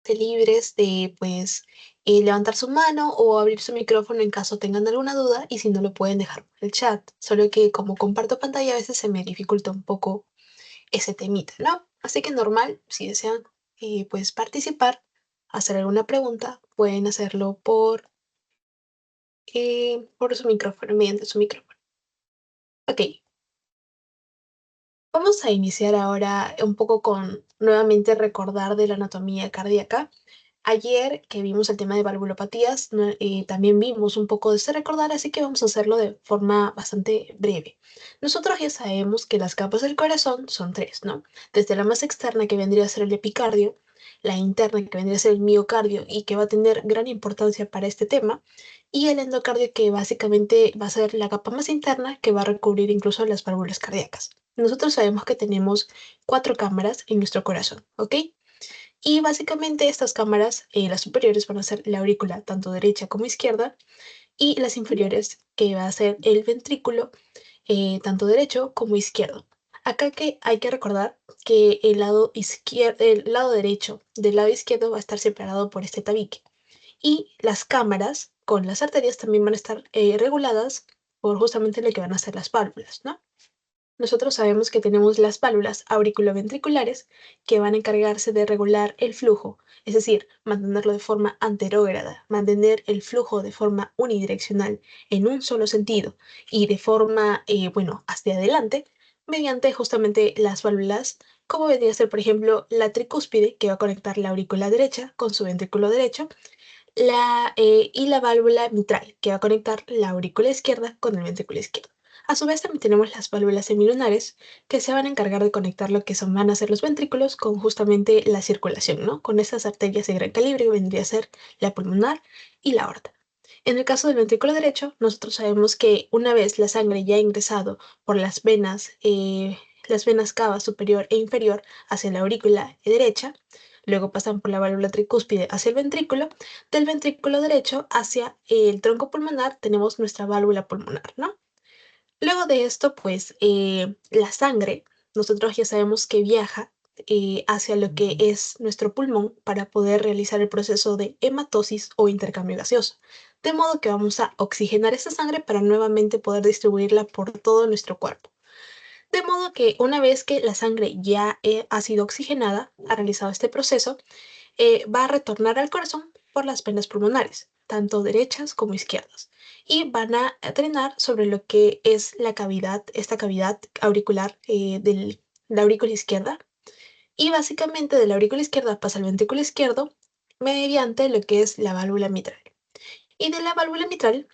libres de, pues, levantar su mano o abrir su micrófono en caso tengan alguna duda y si no lo pueden dejar por el chat. Solo que como comparto pantalla a veces se me dificulta un poco ese temita, ¿no? Así que normal, si desean, pues, participar, hacer alguna pregunta, pueden hacerlo por su micrófono, mediante su micrófono. Ok, vamos a iniciar ahora un poco con nuevamente recordar de la anatomía cardíaca. Ayer que vimos el tema de valvulopatías, también vimos un poco de ese recordar, así que vamos a hacerlo de forma bastante breve. Nosotros ya sabemos que las capas del corazón son tres, ¿no? Desde la más externa, que vendría a ser el epicardio, la interna, que vendría a ser el miocardio y que va a tener gran importancia para este tema, y el endocardio, que básicamente va a ser la capa más interna que va a recubrir incluso las válvulas cardíacas. Nosotros sabemos que tenemos cuatro cámaras en nuestro corazón, ¿ok? Y básicamente estas cámaras, las superiores van a ser la aurícula, tanto derecha como izquierda, y las inferiores, que va a ser el ventrículo, tanto derecho como izquierdo. Acá que hay que recordar que el lado derecho del lado izquierdo va a estar separado por este tabique. Y las cámaras con las arterias también van a estar reguladas por justamente lo que van a ser las válvulas, ¿no? Nosotros sabemos que tenemos las válvulas auriculoventriculares que van a encargarse de regular el flujo, es decir, mantenerlo de forma anterógrada, mantener el flujo de forma unidireccional en un solo sentido y de forma, bueno, hacia adelante, mediante justamente las válvulas, como vendría a ser, por ejemplo, la tricúspide, que va a conectar la aurícula derecha con su ventrículo derecho, y la válvula mitral, que va a conectar la aurícula izquierda con el ventrículo izquierdo. A su vez, también tenemos las válvulas semilunares, que se van a encargar de conectar lo que van a ser los ventrículos con justamente la circulación, ¿no? Con esas arterias de gran calibre que vendría a ser la pulmonar y la aorta. En el caso del ventrículo derecho, nosotros sabemos que una vez la sangre ya ha ingresado por las venas cava superior e inferior hacia la aurícula derecha, luego pasan por la válvula tricúspide hacia el ventrículo, del ventrículo derecho hacia el tronco pulmonar tenemos nuestra válvula pulmonar, ¿no? Luego de esto, pues la sangre, nosotros ya sabemos que viaja hacia lo que es nuestro pulmón para poder realizar el proceso de hematosis o intercambio gaseoso. De modo que vamos a oxigenar esa sangre para nuevamente poder distribuirla por todo nuestro cuerpo. De modo que una vez que la sangre ya ha sido oxigenada, ha realizado este proceso, va a retornar al corazón por las venas pulmonares, tanto derechas como izquierdas, y van a drenar sobre lo que es la cavidad, esta cavidad auricular de la aurícula izquierda, y básicamente de la aurícula izquierda pasa al ventrículo izquierdo mediante lo que es la válvula mitral. Y de la válvula mitral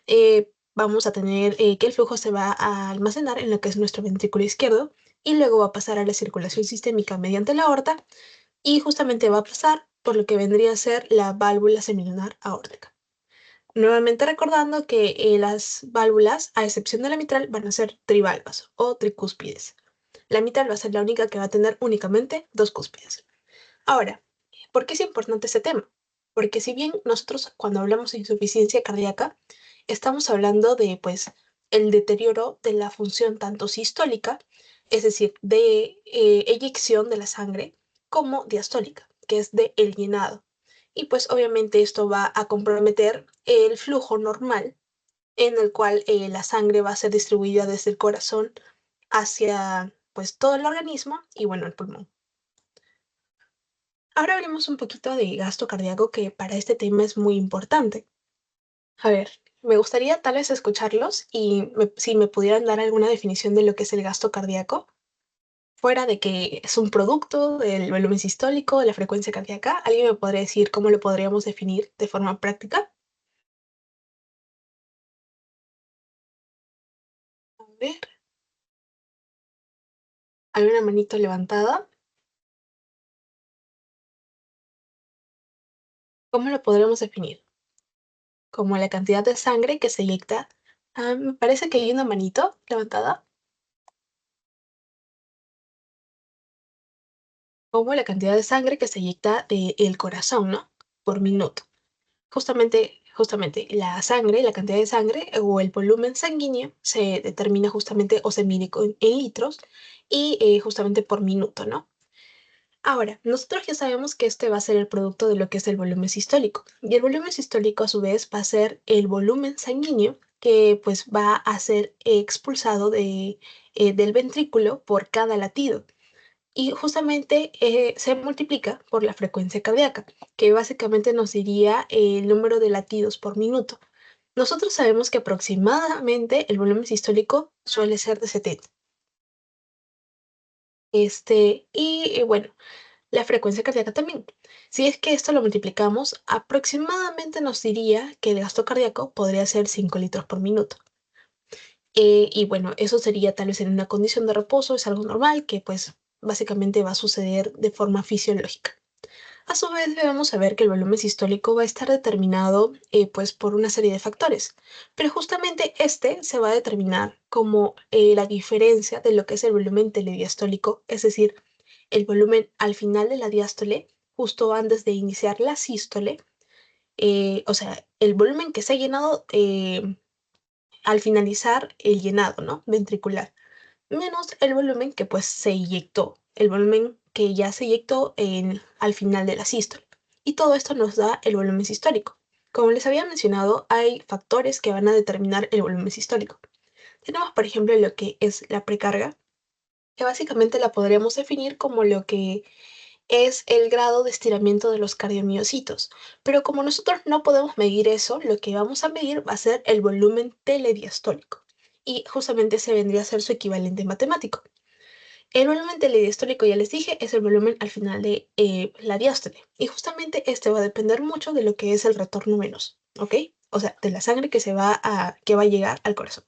vamos a tener que el flujo se va a almacenar en lo que es nuestro ventrículo izquierdo y luego va a pasar a la circulación sistémica mediante la aorta y justamente va a pasar por lo que vendría a ser la válvula semilunar aórtica. Nuevamente recordando que las válvulas, a excepción de la mitral, van a ser trivalvas o tricúspides. La mitral va a ser la única que va a tener únicamente dos cúspides. Ahora, ¿por qué es importante este tema? Porque si bien nosotros cuando hablamos de insuficiencia cardíaca, estamos hablando de pues el deterioro de la función tanto sistólica, es decir, de eyección de la sangre, como diastólica, que es de el llenado. Y pues obviamente esto va a comprometer el flujo normal en el cual la sangre va a ser distribuida desde el corazón hacia pues todo el organismo y bueno, el pulmón. Ahora hablemos un poquito de gasto cardíaco, que para este tema es muy importante. A ver, me gustaría tal vez escucharlos y si me pudieran dar alguna definición de lo que es el gasto cardíaco, fuera de que es un producto del volumen sistólico, de la frecuencia cardíaca. ¿Alguien me podría decir cómo lo podríamos definir de forma práctica? A ver, ¿alguna manito levantada? ¿Cómo lo podríamos definir? Como la cantidad de sangre que se eyecta. Ah, me parece que hay una manito levantada. Como la cantidad de sangre que se eyecta del corazón, ¿no? Por minuto. Justamente la sangre, la cantidad de sangre o el volumen sanguíneo se determina justamente o se mide en litros y justamente por minuto, ¿no? Ahora, nosotros ya sabemos que este va a ser el producto de lo que es el volumen sistólico. Y el volumen sistólico a su vez va a ser el volumen sanguíneo que pues va a ser expulsado del ventrículo por cada latido. Y justamente se multiplica por la frecuencia cardíaca, que básicamente nos diría el número de latidos por minuto. Nosotros sabemos que aproximadamente el volumen sistólico suele ser de 70. Bueno, la frecuencia cardíaca también. Si es que esto lo multiplicamos, aproximadamente nos diría que el gasto cardíaco podría ser 5 litros por minuto. Y bueno, eso sería tal vez en una condición de reposo, es algo normal que pues básicamente va a suceder de forma fisiológica. A su vez, debemos saber que el volumen sistólico va a estar determinado pues por una serie de factores, pero justamente este se va a determinar como la diferencia de lo que es el volumen telediastólico, es decir, el volumen al final de la diástole, justo antes de iniciar la sístole, o sea, el volumen que se ha llenado al finalizar el llenado, ¿no? Ventricular, menos el volumen que pues se inyectó, el volumen que ya se inyectó al final de la sístole. Y todo esto nos da el volumen sistólico. Como les había mencionado, hay factores que van a determinar el volumen sistólico. Tenemos, por ejemplo, lo que es la precarga, que básicamente la podríamos definir como lo que es el grado de estiramiento de los cardiomiocitos. Pero como nosotros no podemos medir eso, lo que vamos a medir va a ser el volumen telediastólico. Y justamente ese vendría a ser su equivalente matemático. El volumen telediastólico, ya les dije, es el volumen al final de la diástole. Y justamente este va a depender mucho de lo que es el retorno venoso, ¿ok? O sea, de la sangre que va a llegar al corazón.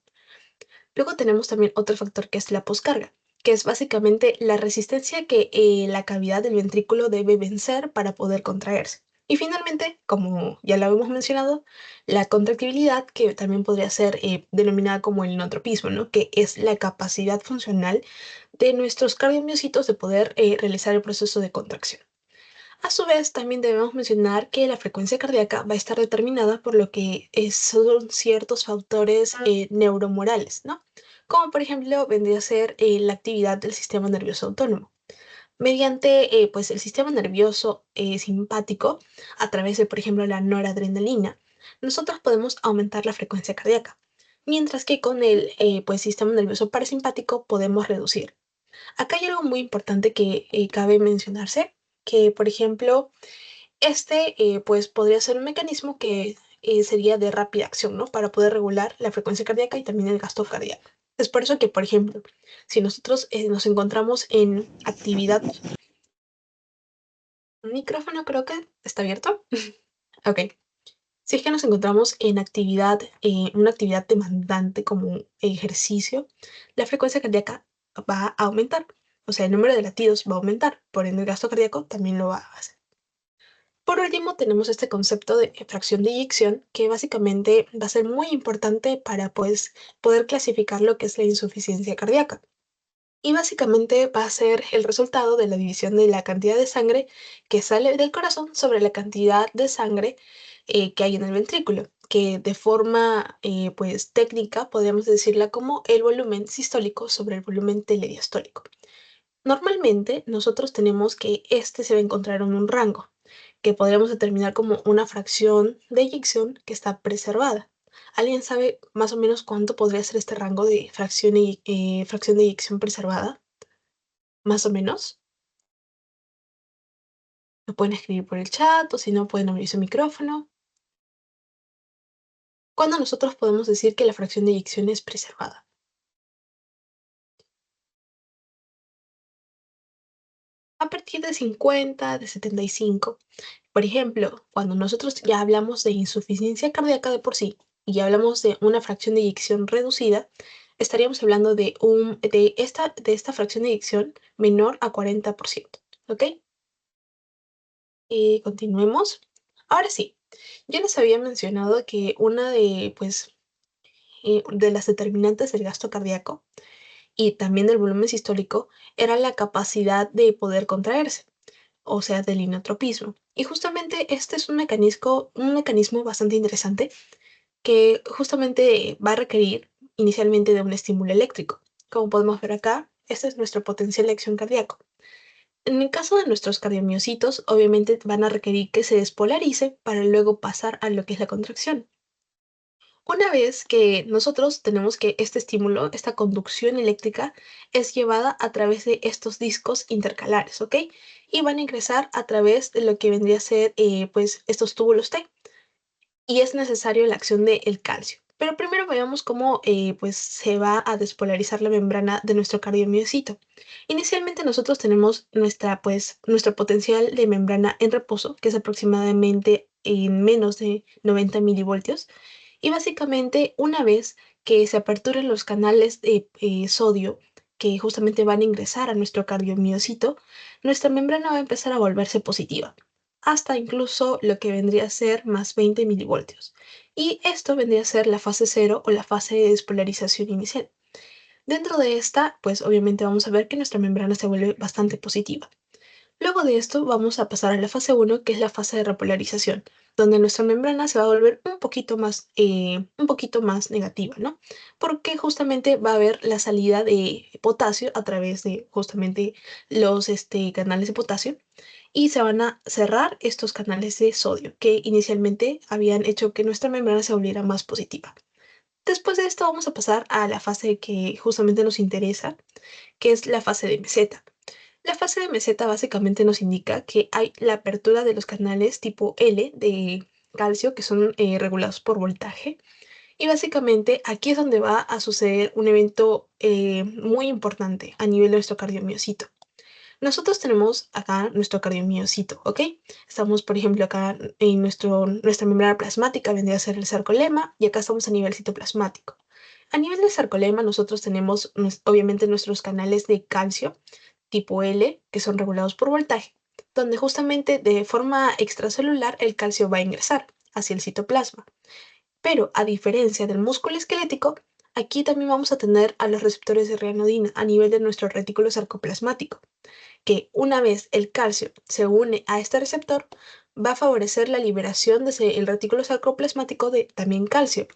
Luego tenemos también otro factor que es la poscarga, que es básicamente la resistencia que la cavidad del ventrículo debe vencer para poder contraerse. Y finalmente, como ya lo hemos mencionado, la contractibilidad, que también podría ser denominada como el inotropismo, ¿no? Que es la capacidad funcional de nuestros cardiomiocitos de poder realizar el proceso de contracción. A su vez, también debemos mencionar que la frecuencia cardíaca va a estar determinada por lo que son ciertos factores neuromorales, ¿no? Como por ejemplo vendría a ser la actividad del sistema nervioso autónomo. Mediante pues el sistema nervioso simpático, a través de por ejemplo la noradrenalina, nosotros podemos aumentar la frecuencia cardíaca, mientras que con el pues sistema nervioso parasimpático podemos reducir. Acá hay algo muy importante que cabe mencionarse, que por ejemplo, pues podría ser un mecanismo que sería de rápida acción, ¿no? Para poder regular la frecuencia cardíaca y también el gasto cardíaco. Es por eso que, por ejemplo, si nosotros nos encontramos en actividad, un micrófono creo que está abierto. Ok. Si es que nos encontramos en actividad, una actividad demandante como un ejercicio, la frecuencia cardíaca va a aumentar. O sea, el número de latidos va a aumentar. Por ende, el gasto cardíaco también lo va a hacer. Por último, tenemos este concepto de fracción de eyección, que básicamente va a ser muy importante para pues, poder clasificar lo que es la insuficiencia cardíaca. Y básicamente va a ser el resultado de la división de la cantidad de sangre que sale del corazón sobre la cantidad de sangre que hay en el ventrículo, que de forma pues técnica podríamos decirla como el volumen sistólico sobre el volumen telediastólico. Normalmente nosotros tenemos que este se va a encontrar en un rango, que podríamos determinar como una fracción de eyección que está preservada. ¿Alguien sabe más o menos cuánto podría ser este rango de fracción de eyección preservada? Más o menos. Lo pueden escribir por el chat o si no pueden abrir su micrófono. ¿Cuándo nosotros podemos decir que la fracción de eyección es preservada? A partir de 50, de 75. Por ejemplo, cuando nosotros ya hablamos de insuficiencia cardíaca de por sí y ya hablamos de una fracción de eyección reducida, estaríamos hablando de esta fracción de eyección menor a 40%. ¿Ok? Continuemos. Ahora sí, yo les había mencionado que una de las determinantes del gasto cardíaco y también del volumen sistólico era la capacidad de poder contraerse, o sea, del inotropismo. Y justamente este es un mecanismo bastante interesante que justamente va a requerir inicialmente de un estímulo eléctrico. Como podemos ver acá, este es nuestro potencial de acción cardíaco. En el caso de nuestros cardiomiocitos, obviamente van a requerir que se despolarice para luego pasar a lo que es la contracción. Una vez que nosotros tenemos que este estímulo, esta conducción eléctrica, es llevada a través de estos discos intercalares, ¿ok? Y van a ingresar a través de lo que vendría a ser, pues, estos túbulos T. Y es necesario la acción del calcio. Pero primero veamos cómo pues se va a despolarizar la membrana de nuestro cardiomiocito. Inicialmente nosotros tenemos nuestro potencial de membrana en reposo, que es aproximadamente en menos de 90 milivoltios. Y básicamente una vez que se aperturen los canales de sodio que justamente van a ingresar a nuestro cardiomiocito, nuestra membrana va a empezar a volverse positiva hasta incluso lo que vendría a ser más 20 milivoltios. Y esto vendría a ser la fase cero o la fase de despolarización inicial. Dentro de esta, pues obviamente vamos a ver que nuestra membrana se vuelve bastante positiva. Luego de esto vamos a pasar a la fase uno, que es la fase de repolarización, donde nuestra membrana se va a volver un poquito más negativa, ¿no? Porque justamente va a haber la salida de potasio a través de justamente los canales de potasio y se van a cerrar estos canales de sodio que inicialmente habían hecho que nuestra membrana se volviera más positiva. Después de esto vamos a pasar a la fase que justamente nos interesa, que es la fase de meseta. La fase de meseta básicamente nos indica que hay la apertura de los canales tipo L de calcio que son regulados por voltaje. Y básicamente aquí es donde va a suceder un evento muy importante a nivel de nuestro cardiomiocito. Nosotros tenemos acá nuestro cardiomiocito, ¿ok? Estamos, por ejemplo, acá en nuestra membrana plasmática vendría a ser el sarcolema y acá estamos a nivel citoplasmático. A nivel del sarcolema nosotros tenemos obviamente nuestros canales de calcio tipo L que son regulados por voltaje, donde justamente de forma extracelular el calcio va a ingresar hacia el citoplasma. Pero a diferencia del músculo esquelético, aquí también vamos a tener a los receptores de reanodina a nivel de nuestro retículo sarcoplasmático que una vez el calcio se une a este receptor, va a favorecer la liberación del retículo sarcoplasmático de también calcio,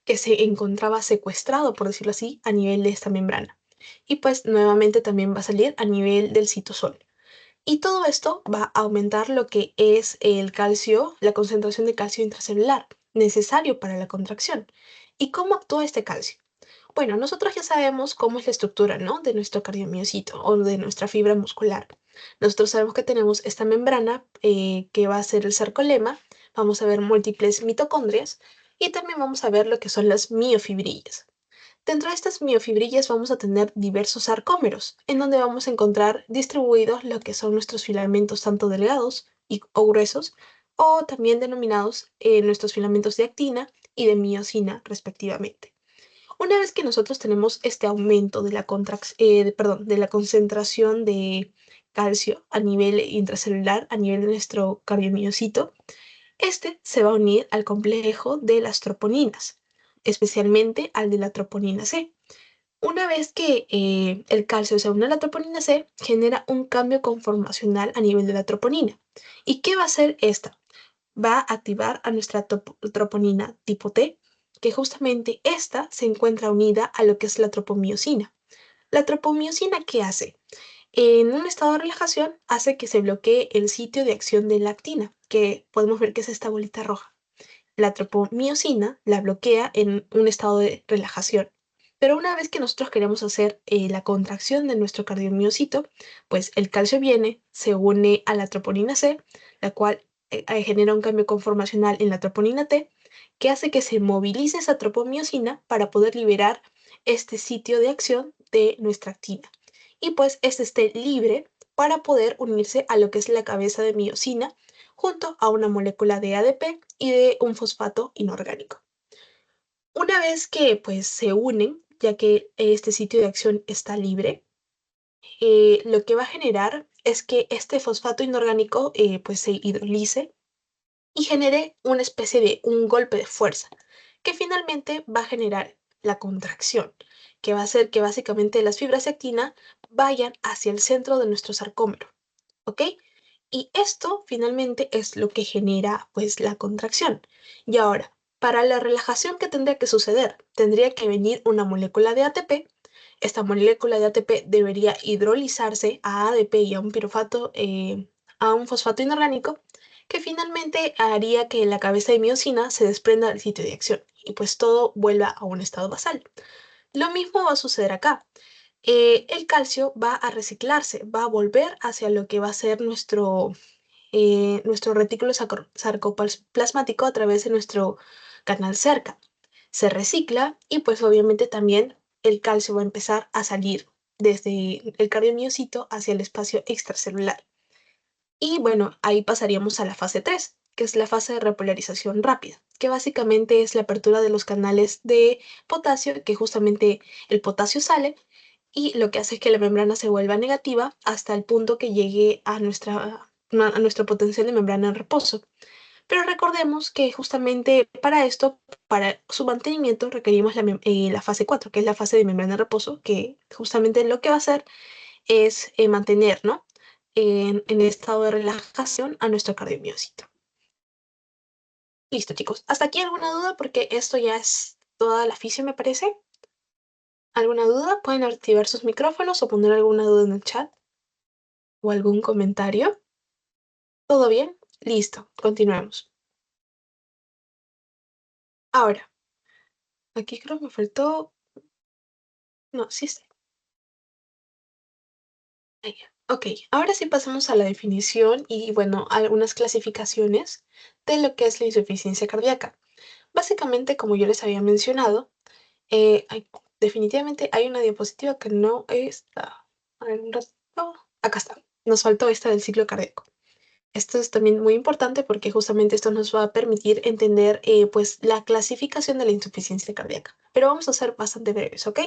que se encontraba secuestrado, por decirlo así, a nivel de esta membrana. Y pues nuevamente también va a salir a nivel del citosol. Y todo esto va a aumentar lo que es el calcio, la concentración de calcio intracelular necesario para la contracción. ¿Y cómo actúa este calcio? Bueno, nosotros ya sabemos cómo es la estructura, ¿no? De nuestro cardiomiocito o de nuestra fibra muscular. Nosotros sabemos que tenemos esta membrana que va a ser el sarcolema, vamos a ver múltiples mitocondrias y también vamos a ver lo que son las miofibrillas. Dentro de estas miofibrillas vamos a tener diversos sarcómeros, en donde vamos a encontrar distribuidos lo que son nuestros filamentos tanto delgados o gruesos, o también denominados nuestros filamentos de actina y de miosina, respectivamente. Una vez que nosotros tenemos este aumento de de la concentración de calcio a nivel intracelular, a nivel de nuestro cardiomiocito, este se va a unir al complejo de las troponinas, especialmente al de la troponina C. Una vez que el calcio se une a la troponina C, genera un cambio conformacional a nivel de la troponina. ¿Y qué va a hacer esta? Va a activar a nuestra troponina tipo T, que justamente esta se encuentra unida a lo que es la tropomiosina. La tropomiosina, ¿qué hace? En un estado de relajación hace que se bloquee el sitio de acción de la actina, que podemos ver que es esta bolita roja. La tropomiosina la bloquea en un estado de relajación. Pero una vez que nosotros queremos hacer la contracción de nuestro cardiomiocito, pues el calcio viene, se une a la troponina C, la cual genera un cambio conformacional en la troponina T, que hace que se movilice esa tropomiosina para poder liberar este sitio de acción de nuestra actina. Y pues este esté libre para poder unirse a lo que es la cabeza de miosina junto a una molécula de ADP y de un fosfato inorgánico. Una vez que pues se unen, ya que este sitio de acción está libre, lo que va a generar es que este fosfato inorgánico pues se hidrolice y genere una especie de un golpe de fuerza, que finalmente va a generar la contracción, que va a hacer que básicamente las fibras de actina vayan hacia el centro de nuestro sarcómero, ¿ok? Y esto finalmente es lo que genera pues la contracción. Y ahora, para la relajación que tendría que suceder, tendría que venir una molécula de ATP Esta molécula de ATP debería hidrolizarse a ADP y a un piruvato, a un fosfato inorgánico, que finalmente haría que la cabeza de miosina se desprenda del sitio de acción y pues todo vuelva a un estado basal. Lo mismo va a suceder acá. El calcio va a reciclarse, va a volver hacia lo que va a ser nuestro retículo sarcoplasmático a través de nuestro canal cerca. Se recicla y pues obviamente también el calcio va a empezar a salir desde el cardiomiocito hacia el espacio extracelular. Y bueno, ahí pasaríamos a la fase 3, que es la fase de repolarización rápida, que básicamente es la apertura de los canales de potasio, que justamente el potasio sale y lo que hace es que la membrana se vuelva negativa hasta el punto que llegue a nuestro potencial de membrana en reposo. Pero recordemos que justamente para esto, para su mantenimiento, requerimos la fase 4, que es la fase de membrana en reposo, que justamente lo que va a hacer es mantener, ¿no? En estado de relajación a nuestro cardiomiocito. Listo, chicos. ¿Hasta aquí alguna duda? Porque esto ya es toda la fisión, me parece. ¿Alguna duda? Pueden activar sus micrófonos o poner alguna duda en el chat o algún comentario. ¿Todo bien? Listo, continuemos. Ahora, aquí creo que me faltó. No, sí está. Ahí. Ok, ahora sí pasamos a la definición y, bueno, algunas clasificaciones de lo que es la insuficiencia cardíaca. Básicamente, como yo les había mencionado, definitivamente hay una diapositiva que no está. A ver, acá está. Nos faltó esta del ciclo cardíaco. Esto es también muy importante porque justamente esto nos va a permitir entender pues la clasificación de la insuficiencia cardíaca. Pero vamos a ser bastante breves, ¿ok?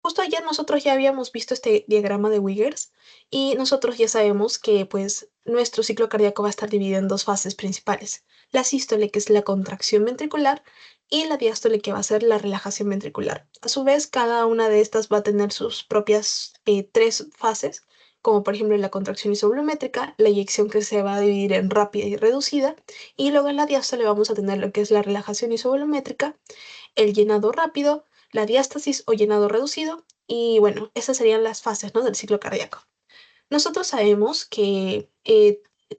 Justo ayer nosotros ya habíamos visto este diagrama de Wiggers y nosotros ya sabemos que pues nuestro ciclo cardíaco va a estar dividido en dos fases principales. La sístole, que es la contracción ventricular, y la diástole, que va a ser la relajación ventricular. A su vez, cada una de estas va a tener sus propias tres fases, como por ejemplo la contracción isovolumétrica, la eyección, que se va a dividir en rápida y reducida, y luego en la diástole vamos a tener lo que es la relajación isovolumétrica, el llenado rápido, la diástasis o llenado reducido, y bueno, esas serían las fases, ¿no?, del ciclo cardíaco. Nosotros sabemos que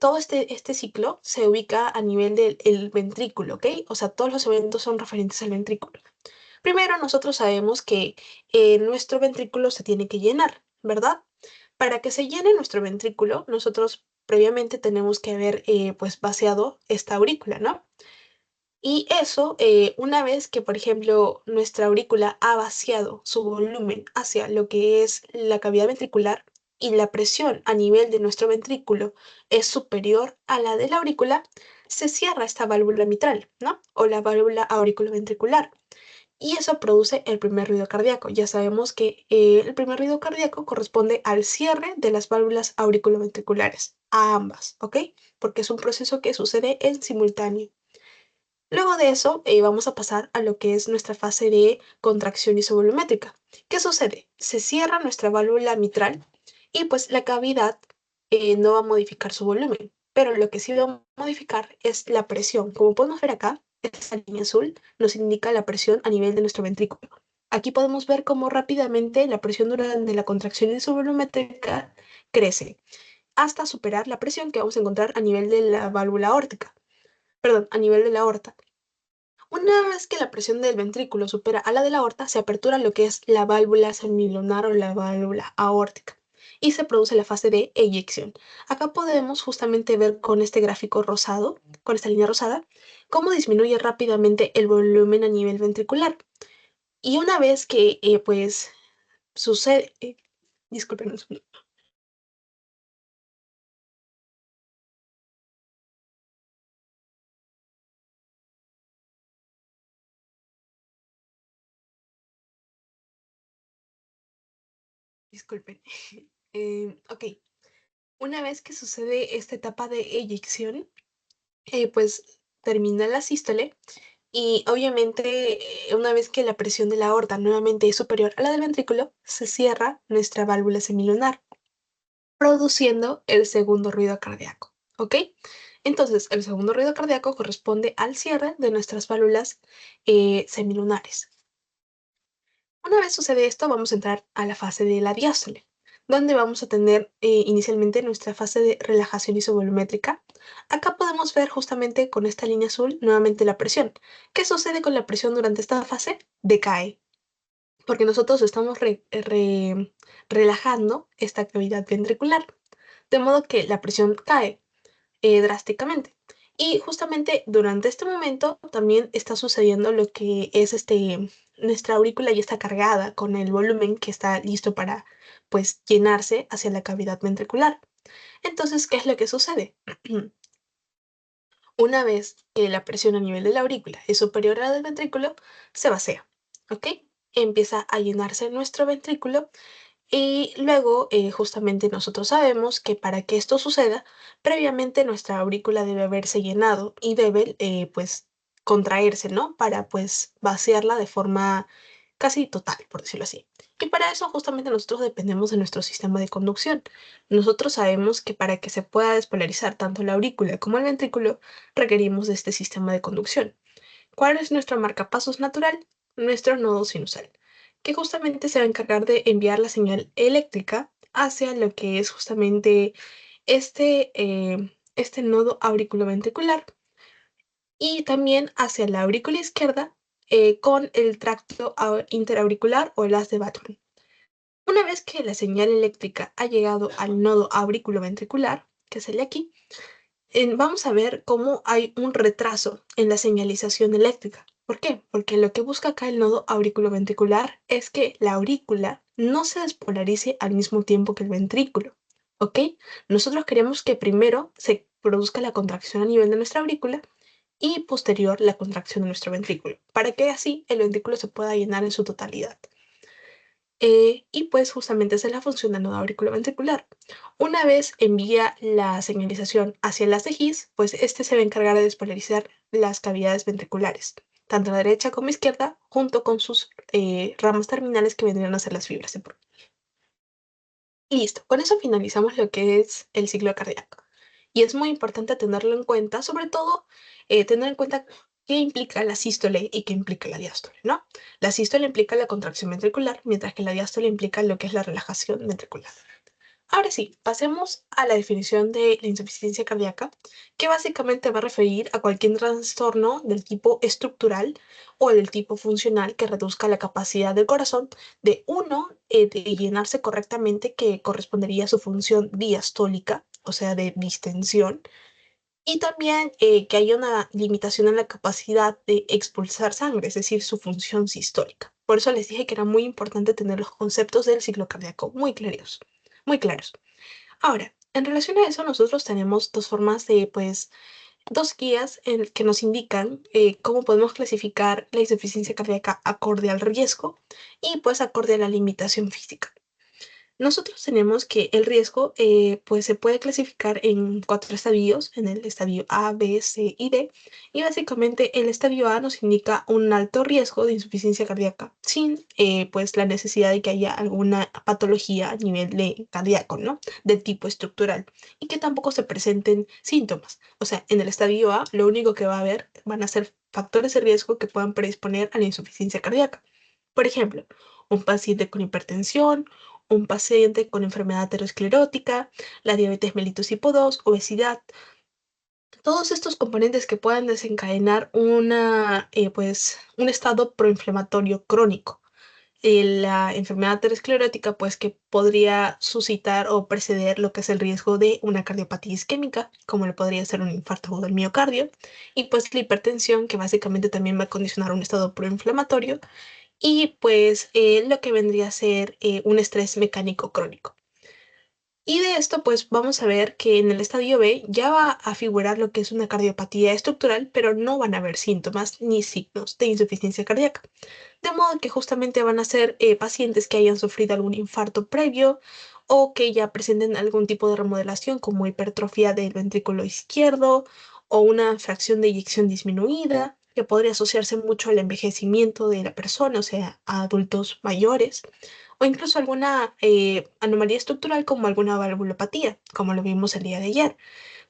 todo este ciclo se ubica a nivel del ventrículo, ¿ok? O sea, todos los eventos son referentes al ventrículo. Primero, nosotros sabemos que nuestro ventrículo se tiene que llenar, ¿verdad? Para que se llene nuestro ventrículo, nosotros previamente tenemos que haber pues vaciado esta aurícula, ¿no? Y eso, una vez que, por ejemplo, nuestra aurícula ha vaciado su volumen hacia lo que es la cavidad ventricular y la presión a nivel de nuestro ventrículo es superior a la de la aurícula, se cierra esta válvula mitral, ¿no? O la válvula auriculoventricular. Y eso produce el primer ruido cardíaco. Ya sabemos que el primer ruido cardíaco corresponde al cierre de las válvulas auriculoventriculares, a ambas, ¿ok? Porque es un proceso que sucede en simultáneo. Luego de eso, vamos a pasar a lo que es nuestra fase de contracción isovolumétrica. ¿Qué sucede? Se cierra nuestra válvula mitral y pues la cavidad no va a modificar su volumen, pero lo que sí va a modificar es la presión. Como podemos ver acá, esta línea azul nos indica la presión a nivel de nuestro ventrículo. Aquí podemos ver cómo rápidamente la presión durante la contracción isovolumétrica crece hasta superar la presión que vamos a encontrar a nivel de la válvula aórtica, perdón, a nivel de la aorta. Una vez que la presión del ventrículo supera a la de la aorta, se apertura lo que es la válvula semilunar o la válvula aórtica y se produce la fase de eyección. Acá podemos justamente ver con este gráfico rosado, con esta línea rosada, cómo disminuye rápidamente el volumen a nivel ventricular. Y una vez que pues sucede, disculpen un segundo. Disculpen. Ok, una vez que sucede esta etapa de eyección, pues termina la sístole. Y obviamente, una vez que la presión de la aorta nuevamente es superior a la del ventrículo, se cierra nuestra válvula semilunar, produciendo el segundo ruido cardíaco. ¿Ok? Entonces, el segundo ruido cardíaco corresponde al cierre de nuestras válvulas semilunares. Una vez sucede esto, vamos a entrar a la fase de la diástole, donde vamos a tener inicialmente nuestra fase de relajación isovolumétrica. Acá podemos ver justamente con esta línea azul nuevamente la presión. ¿Qué sucede con la presión durante esta fase? Decae, porque nosotros estamos relajando esta cavidad ventricular, de modo que la presión cae drásticamente. Y justamente durante este momento también está sucediendo lo que es nuestra aurícula ya está cargada con el volumen que está listo para pues llenarse hacia la cavidad ventricular. Entonces, ¿qué es lo que sucede? Una vez que la presión a nivel de la aurícula es superior a la del ventrículo, se vacía, ¿ok? Empieza a llenarse nuestro ventrículo y luego, justamente nosotros sabemos que para que esto suceda, previamente nuestra aurícula debe haberse llenado y debe, pues, contraerse, ¿no? Para, pues, vaciarla de forma casi total, por decirlo así. Y para eso justamente nosotros dependemos de nuestro sistema de conducción. Nosotros sabemos que para que se pueda despolarizar tanto la aurícula como el ventrículo, requerimos de este sistema de conducción. ¿Cuál es nuestro marcapasos natural? Nuestro nodo sinusal, que justamente se va a encargar de enviar la señal eléctrica hacia lo que es justamente este nodo auriculoventricular y también hacia la aurícula izquierda con el tracto interauricular o el haz de Batman. Una vez que la señal eléctrica ha llegado al nodo auriculoventricular, que es el de aquí, vamos a ver cómo hay un retraso en la señalización eléctrica. ¿Por qué? Porque lo que busca acá el nodo auriculoventricular es que la aurícula no se despolarice al mismo tiempo que el ventrículo. ¿Ok? Nosotros queremos que primero se produzca la contracción a nivel de nuestra aurícula y posterior la contracción de nuestro ventrículo, para que así el ventrículo se pueda llenar en su totalidad. Y pues justamente esa es la función del nodo auriculoventricular. Una vez envía la señalización hacia el haz de His, pues este se va a encargar de despolarizar las cavidades ventriculares, tanto a la derecha como a la izquierda, junto con sus ramas terminales que vendrían a ser las fibras de Purkinje. Y listo, con eso finalizamos lo que es el ciclo cardíaco. Y es muy importante tenerlo en cuenta, sobre todo tener en cuenta qué implica la sístole y qué implica la diástole, ¿no? La sístole implica la contracción ventricular, mientras que la diástole implica lo que es la relajación ventricular. Ahora sí, pasemos a la definición de la insuficiencia cardíaca, que básicamente va a referir a cualquier trastorno del tipo estructural o del tipo funcional que reduzca la capacidad del corazón de uno, de llenarse correctamente, que correspondería a su función diastólica, o sea, de distensión, y también que haya una limitación en la capacidad de expulsar sangre, es decir, su función sistólica. Por eso les dije que era muy importante tener los conceptos del ciclo cardíaco muy claros, muy claros. Ahora, en relación a eso, nosotros tenemos dos formas de, pues, dos guías que nos indican cómo podemos clasificar la insuficiencia cardíaca acorde al riesgo y, pues, acorde a la limitación física. Nosotros tenemos que el riesgo pues se puede clasificar en cuatro estadios, en el estadio A, B, C y D. Y básicamente el estadio A nos indica un alto riesgo de insuficiencia cardíaca sin pues la necesidad de que haya alguna patología a nivel de cardíaco, ¿no? De tipo estructural y que tampoco se presenten síntomas. O sea, en el estadio A lo único que va a haber van a ser factores de riesgo que puedan predisponer a la insuficiencia cardíaca. Por ejemplo, un paciente con hipertensión, un paciente con enfermedad aterosclerótica, la diabetes mellitus tipo 2, obesidad, todos estos componentes que puedan desencadenar pues, un estado proinflamatorio crónico. La enfermedad aterosclerótica, pues que podría suscitar o preceder lo que es el riesgo de una cardiopatía isquémica, como lo podría ser un infarto agudo del miocardio, y pues la hipertensión, que básicamente también va a condicionar un estado proinflamatorio, y pues lo que vendría a ser un estrés mecánico crónico. Y de esto, pues vamos a ver que en el estadio B ya va a figurar lo que es una cardiopatía estructural, pero no van a haber síntomas ni signos de insuficiencia cardíaca. De modo que justamente van a ser pacientes que hayan sufrido algún infarto previo o que ya presenten algún tipo de remodelación como hipertrofia del ventrículo izquierdo o una fracción de eyección disminuida, que podría asociarse mucho al envejecimiento de la persona, o sea, a adultos mayores o incluso alguna anomalía estructural como alguna valvulopatía, como lo vimos el día de ayer.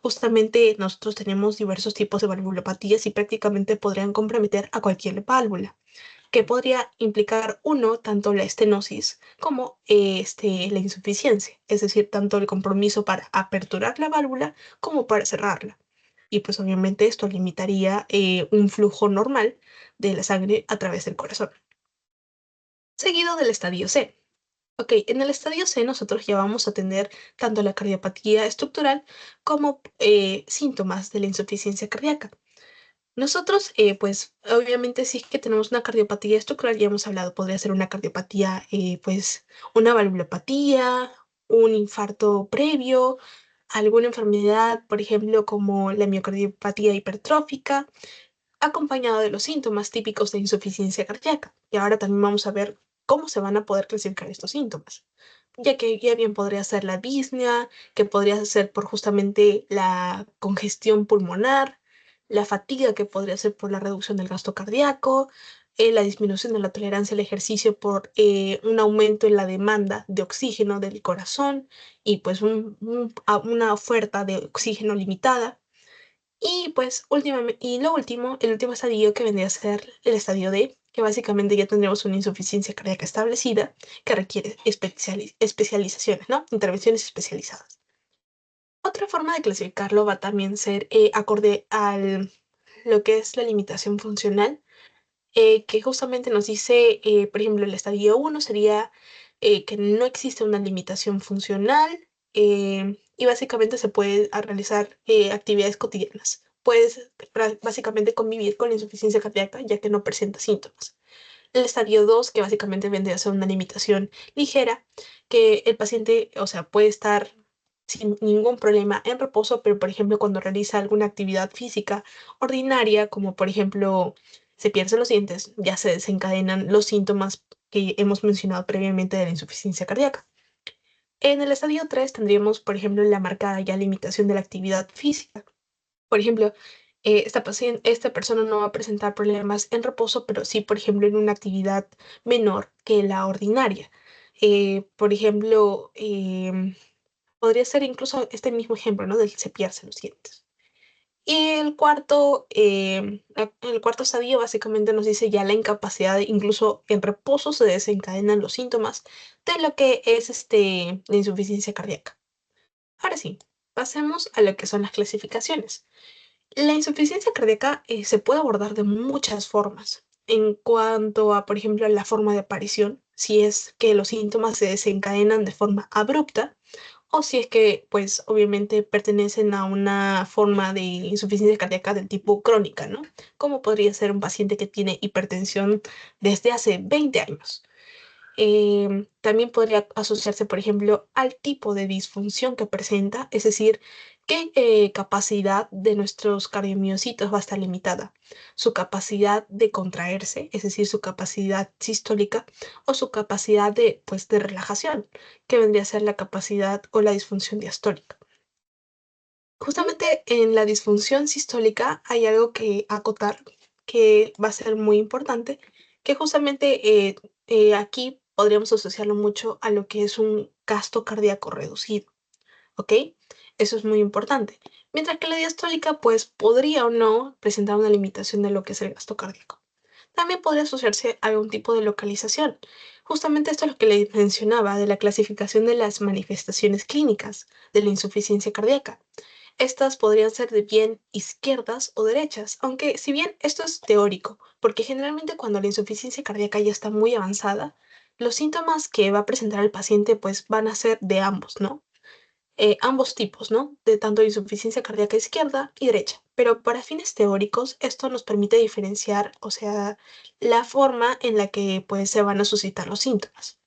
Justamente nosotros tenemos diversos tipos de valvulopatías y prácticamente podrían comprometer a cualquier válvula. que podría implicar uno, tanto la estenosis como la insuficiencia, es decir, tanto el compromiso para aperturar la válvula como para cerrarla. Y pues obviamente esto limitaría un flujo normal de la sangre a través del corazón. Seguido del estadio C. Ok, en el estadio C nosotros ya vamos a tener tanto la cardiopatía estructural como síntomas de la insuficiencia cardíaca. Nosotros, pues obviamente si es que tenemos una cardiopatía estructural, ya hemos hablado, podría ser una cardiopatía, pues una valvulopatía, un infarto previo, alguna enfermedad, por ejemplo, como la miocardiopatía hipertrófica, acompañado de los síntomas típicos de insuficiencia cardíaca. Y ahora también vamos a ver cómo se van a poder clasificar estos síntomas, ya que ya bien podría ser la disnea, que podría ser por justamente la congestión pulmonar, la fatiga que podría ser por la reducción del gasto cardíaco, la disminución de la tolerancia al ejercicio por un aumento en la demanda de oxígeno del corazón y pues una oferta de oxígeno limitada. Y pues lo último, el último estadio que vendría a ser el estadio D, que básicamente ya tendremos una insuficiencia cardíaca establecida que requiere especializaciones, ¿no? Intervenciones especializadas. Otra forma de clasificarlo va a también ser acorde a lo que es la limitación funcional, que justamente nos dice, por ejemplo, el estadio uno sería que no existe una limitación funcional y básicamente se puede realizar actividades cotidianas. Puedes básicamente convivir con la insuficiencia cardíaca ya que no presenta síntomas. El estadio 2 que básicamente vendría a ser una limitación ligera, que el paciente, o sea, puede estar sin ningún problema en reposo, pero por ejemplo cuando realiza alguna actividad física ordinaria, como por ejemplo cepillarse los dientes, ya se desencadenan los síntomas que hemos mencionado previamente de la insuficiencia cardíaca. En el estadio 3 tendríamos, por ejemplo, la marcada ya limitación de la actividad física. Por ejemplo, esta persona no va a presentar problemas en reposo, pero sí, por ejemplo, en una actividad menor que la ordinaria. Por ejemplo, podría ser incluso este mismo ejemplo, ¿no? Del cepillarse los dientes. Y el cuarto estadio básicamente nos dice ya la incapacidad, incluso en reposo se desencadenan los síntomas de lo que es la insuficiencia cardíaca. Ahora sí, pasemos a lo que son las clasificaciones. La insuficiencia cardíaca se puede abordar de muchas formas. En cuanto a, por ejemplo, la forma de aparición, si es que los síntomas se desencadenan de forma abrupta o si es que, pues, obviamente pertenecen a una forma de insuficiencia cardíaca del tipo crónica, ¿no? Como podría ser un paciente que tiene hipertensión desde hace 20 años. También podría asociarse, por ejemplo, al tipo de disfunción que presenta, es decir, qué capacidad de nuestros cardiomiocitos va a estar limitada, su capacidad de contraerse, es decir, su capacidad sistólica o su capacidad de, pues, de relajación, que vendría a ser la capacidad o la disfunción diastólica. Justamente en la disfunción sistólica hay algo que acotar que va a ser muy importante, que justamente aquí podríamos asociarlo mucho a lo que es un gasto cardíaco reducido, ¿ok? Eso es muy importante. Mientras que la diastólica, pues podría o no presentar una limitación de lo que es el gasto cardíaco. También podría asociarse a algún tipo de localización. Justamente esto es lo que les mencionaba de la clasificación de las manifestaciones clínicas de la insuficiencia cardíaca. Estas podrían ser de bien izquierdas o derechas, aunque si bien esto es teórico, porque generalmente cuando la insuficiencia cardíaca ya está muy avanzada, los síntomas que va a presentar el paciente pues van a ser de ambos, ¿no? Ambos tipos, ¿no? De tanto insuficiencia cardíaca izquierda y derecha. Pero para fines teóricos, esto nos permite diferenciar, o sea, la forma en la que pues se van a suscitar los síntomas.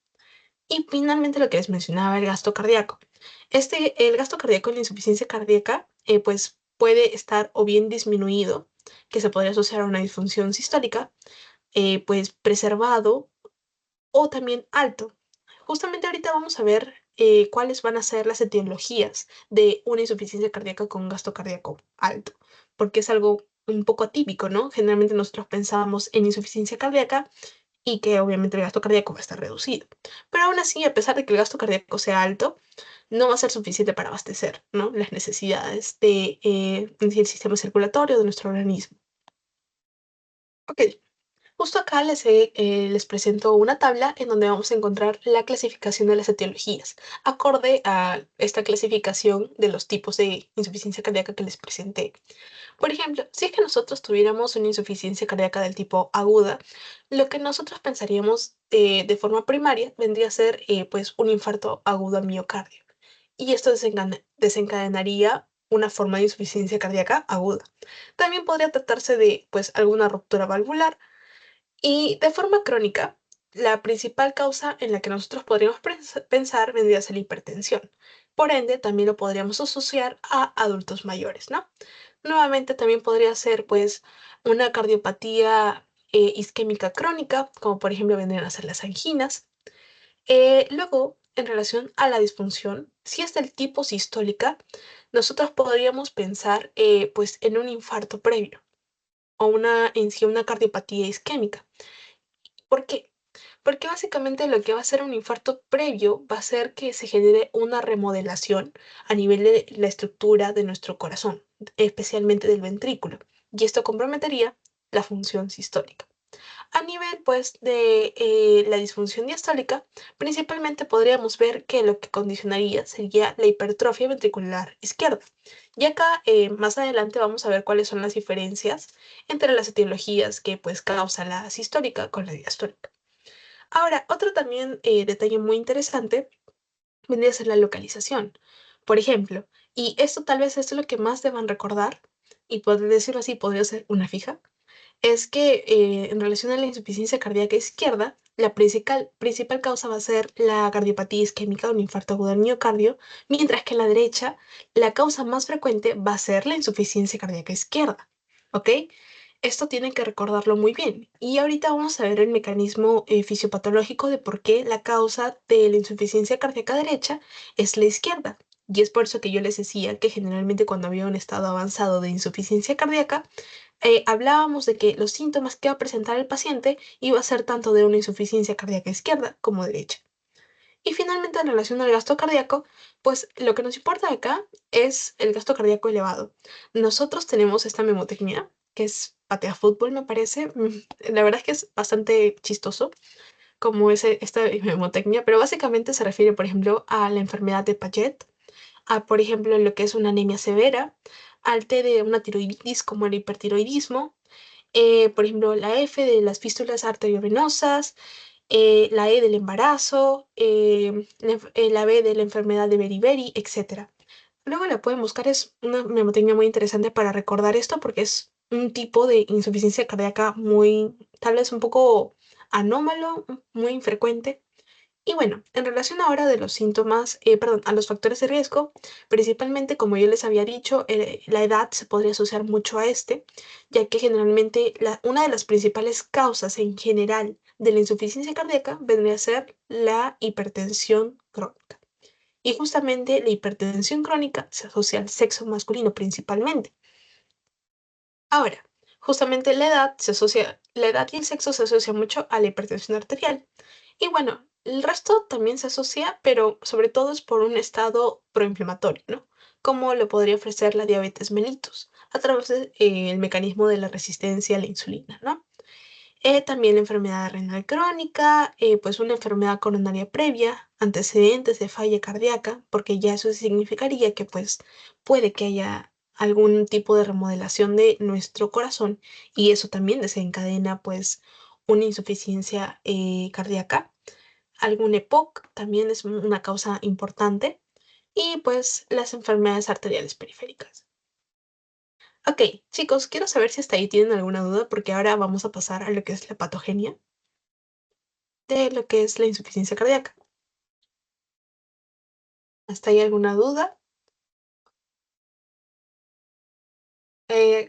Y finalmente lo que les mencionaba, el gasto cardíaco. El gasto cardíaco y la insuficiencia cardíaca, pues puede estar o bien disminuido, que se podría asociar a una disfunción sistólica, pues preservado o también alto. Justamente ahorita vamos a ver cuáles van a ser las etiologías de una insuficiencia cardíaca con gasto cardíaco alto, porque es algo un poco atípico, ¿no? Generalmente nosotros pensamos en insuficiencia cardíaca y que obviamente el gasto cardíaco va a estar reducido. Pero aún así, a pesar de que el gasto cardíaco sea alto, no va a ser suficiente para abastecer, ¿no? Las necesidades del sistema circulatorio de nuestro organismo. Ok, Justo acá les presento una tabla en donde vamos a encontrar la clasificación de las etiologías, acorde a esta clasificación de los tipos de insuficiencia cardíaca que les presenté. Por ejemplo, si es que nosotros tuviéramos una insuficiencia cardíaca del tipo aguda, lo que nosotros pensaríamos de forma primaria vendría a ser pues un infarto agudo al miocardio. Y esto desencadenaría una forma de insuficiencia cardíaca aguda. También podría tratarse de pues alguna ruptura valvular y de forma crónica, la principal causa en la que nosotros podríamos pensar vendría a ser la hipertensión. Por ende, también lo podríamos asociar a adultos mayores, ¿no? Nuevamente, también podría ser, pues, una cardiopatía isquémica crónica, como por ejemplo vendrían a ser las anginas. Luego, en relación a la disfunción, si es del tipo sistólica, nosotros podríamos pensar, pues, en un infarto previo o en sí una cardiopatía isquémica. ¿Por qué? Porque básicamente lo que va a hacer un infarto previo va a ser que se genere una remodelación a nivel de la estructura de nuestro corazón, especialmente del ventrículo, y esto comprometería la función sistólica. A nivel, pues, de la disfunción diastólica, principalmente podríamos ver que lo que condicionaría sería la hipertrofia ventricular izquierda. Y acá, más adelante, vamos a ver cuáles son las diferencias entre las etiologías que, pues, causa la sistólica con la diastólica. Ahora, otro también detalle muy interesante vendría a ser la localización. Por ejemplo, y esto tal vez es lo que más deban recordar, y por decirlo así, podría ser una fija, es que en relación a la insuficiencia cardíaca izquierda, la principal causa va a ser la cardiopatía isquémica o un infarto agudo del miocardio, mientras que en la derecha, la causa más frecuente va a ser la insuficiencia cardíaca izquierda. ¿Ok? Esto tienen que recordarlo muy bien. Y ahorita vamos a ver el mecanismo fisiopatológico de por qué la causa de la insuficiencia cardíaca derecha es la izquierda. Y es por eso que yo les decía que generalmente cuando había un estado avanzado de insuficiencia cardíaca, hablábamos de que los síntomas que va a presentar el paciente iba a ser tanto de una insuficiencia cardíaca izquierda como derecha. Y finalmente, en relación al gasto cardíaco, pues lo que nos importa acá es el gasto cardíaco elevado. Nosotros tenemos esta memotecnia, que es patea fútbol, me parece. La verdad es que es bastante chistoso como esta memotecnia, pero básicamente se refiere, por ejemplo, a la enfermedad de Paget, a, por ejemplo, lo que es una anemia severa, al T de una tiroiditis como el hipertiroidismo, por ejemplo, la F de las fístulas arteriovenosas, la E del embarazo, la B de la enfermedad de beriberi, etcétera. Luego la pueden buscar, es una memotecnia muy interesante para recordar esto porque es un tipo de insuficiencia cardíaca muy, tal vez un poco anómalo, muy infrecuente. Y bueno, en relación ahora de los síntomas, perdón, a los factores de riesgo, principalmente, como yo les había dicho, la edad se podría asociar mucho a este, ya que generalmente una de las principales causas en general de la insuficiencia cardíaca vendría a ser la hipertensión crónica. Y justamente la hipertensión crónica se asocia al sexo masculino principalmente. Ahora, justamente la edad y el sexo se asocian mucho a la hipertensión arterial. Y bueno, el resto también se asocia, pero sobre todo es por un estado proinflamatorio, ¿no? Como lo podría ofrecer la diabetes mellitus a través del mecanismo de la resistencia a la insulina, ¿no? También la enfermedad renal crónica, pues una enfermedad coronaria previa, antecedentes de falla cardíaca, porque ya eso significaría que pues puede que haya algún tipo de remodelación de nuestro corazón y eso también desencadena pues una insuficiencia cardíaca. Algún EPOC también es una causa importante y pues las enfermedades arteriales periféricas. Ok, chicos, quiero saber si hasta ahí tienen alguna duda porque ahora vamos a pasar a lo que es la patogenia de lo que es la insuficiencia cardíaca. ¿Hasta ahí alguna duda?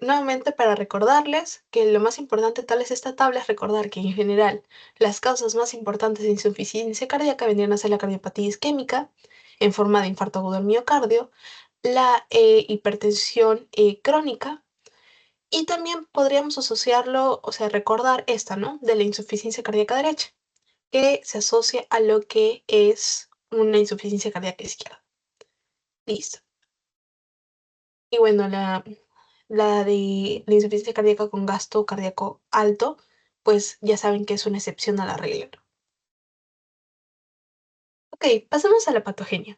Nuevamente para recordarles que lo más importante tal es esta tabla es recordar que en general las causas más importantes de insuficiencia cardíaca vendrían a ser la cardiopatía isquémica en forma de infarto agudo del miocardio, la hipertensión crónica y también podríamos asociarlo, o sea, recordar esta, ¿no? De la insuficiencia cardíaca derecha, que se asocia a lo que es una insuficiencia cardíaca izquierda. Listo. Y bueno, la de la insuficiencia cardíaca con gasto cardíaco alto pues ya saben que es una excepción a la regla, ¿no? Ok, pasemos a la patogenia.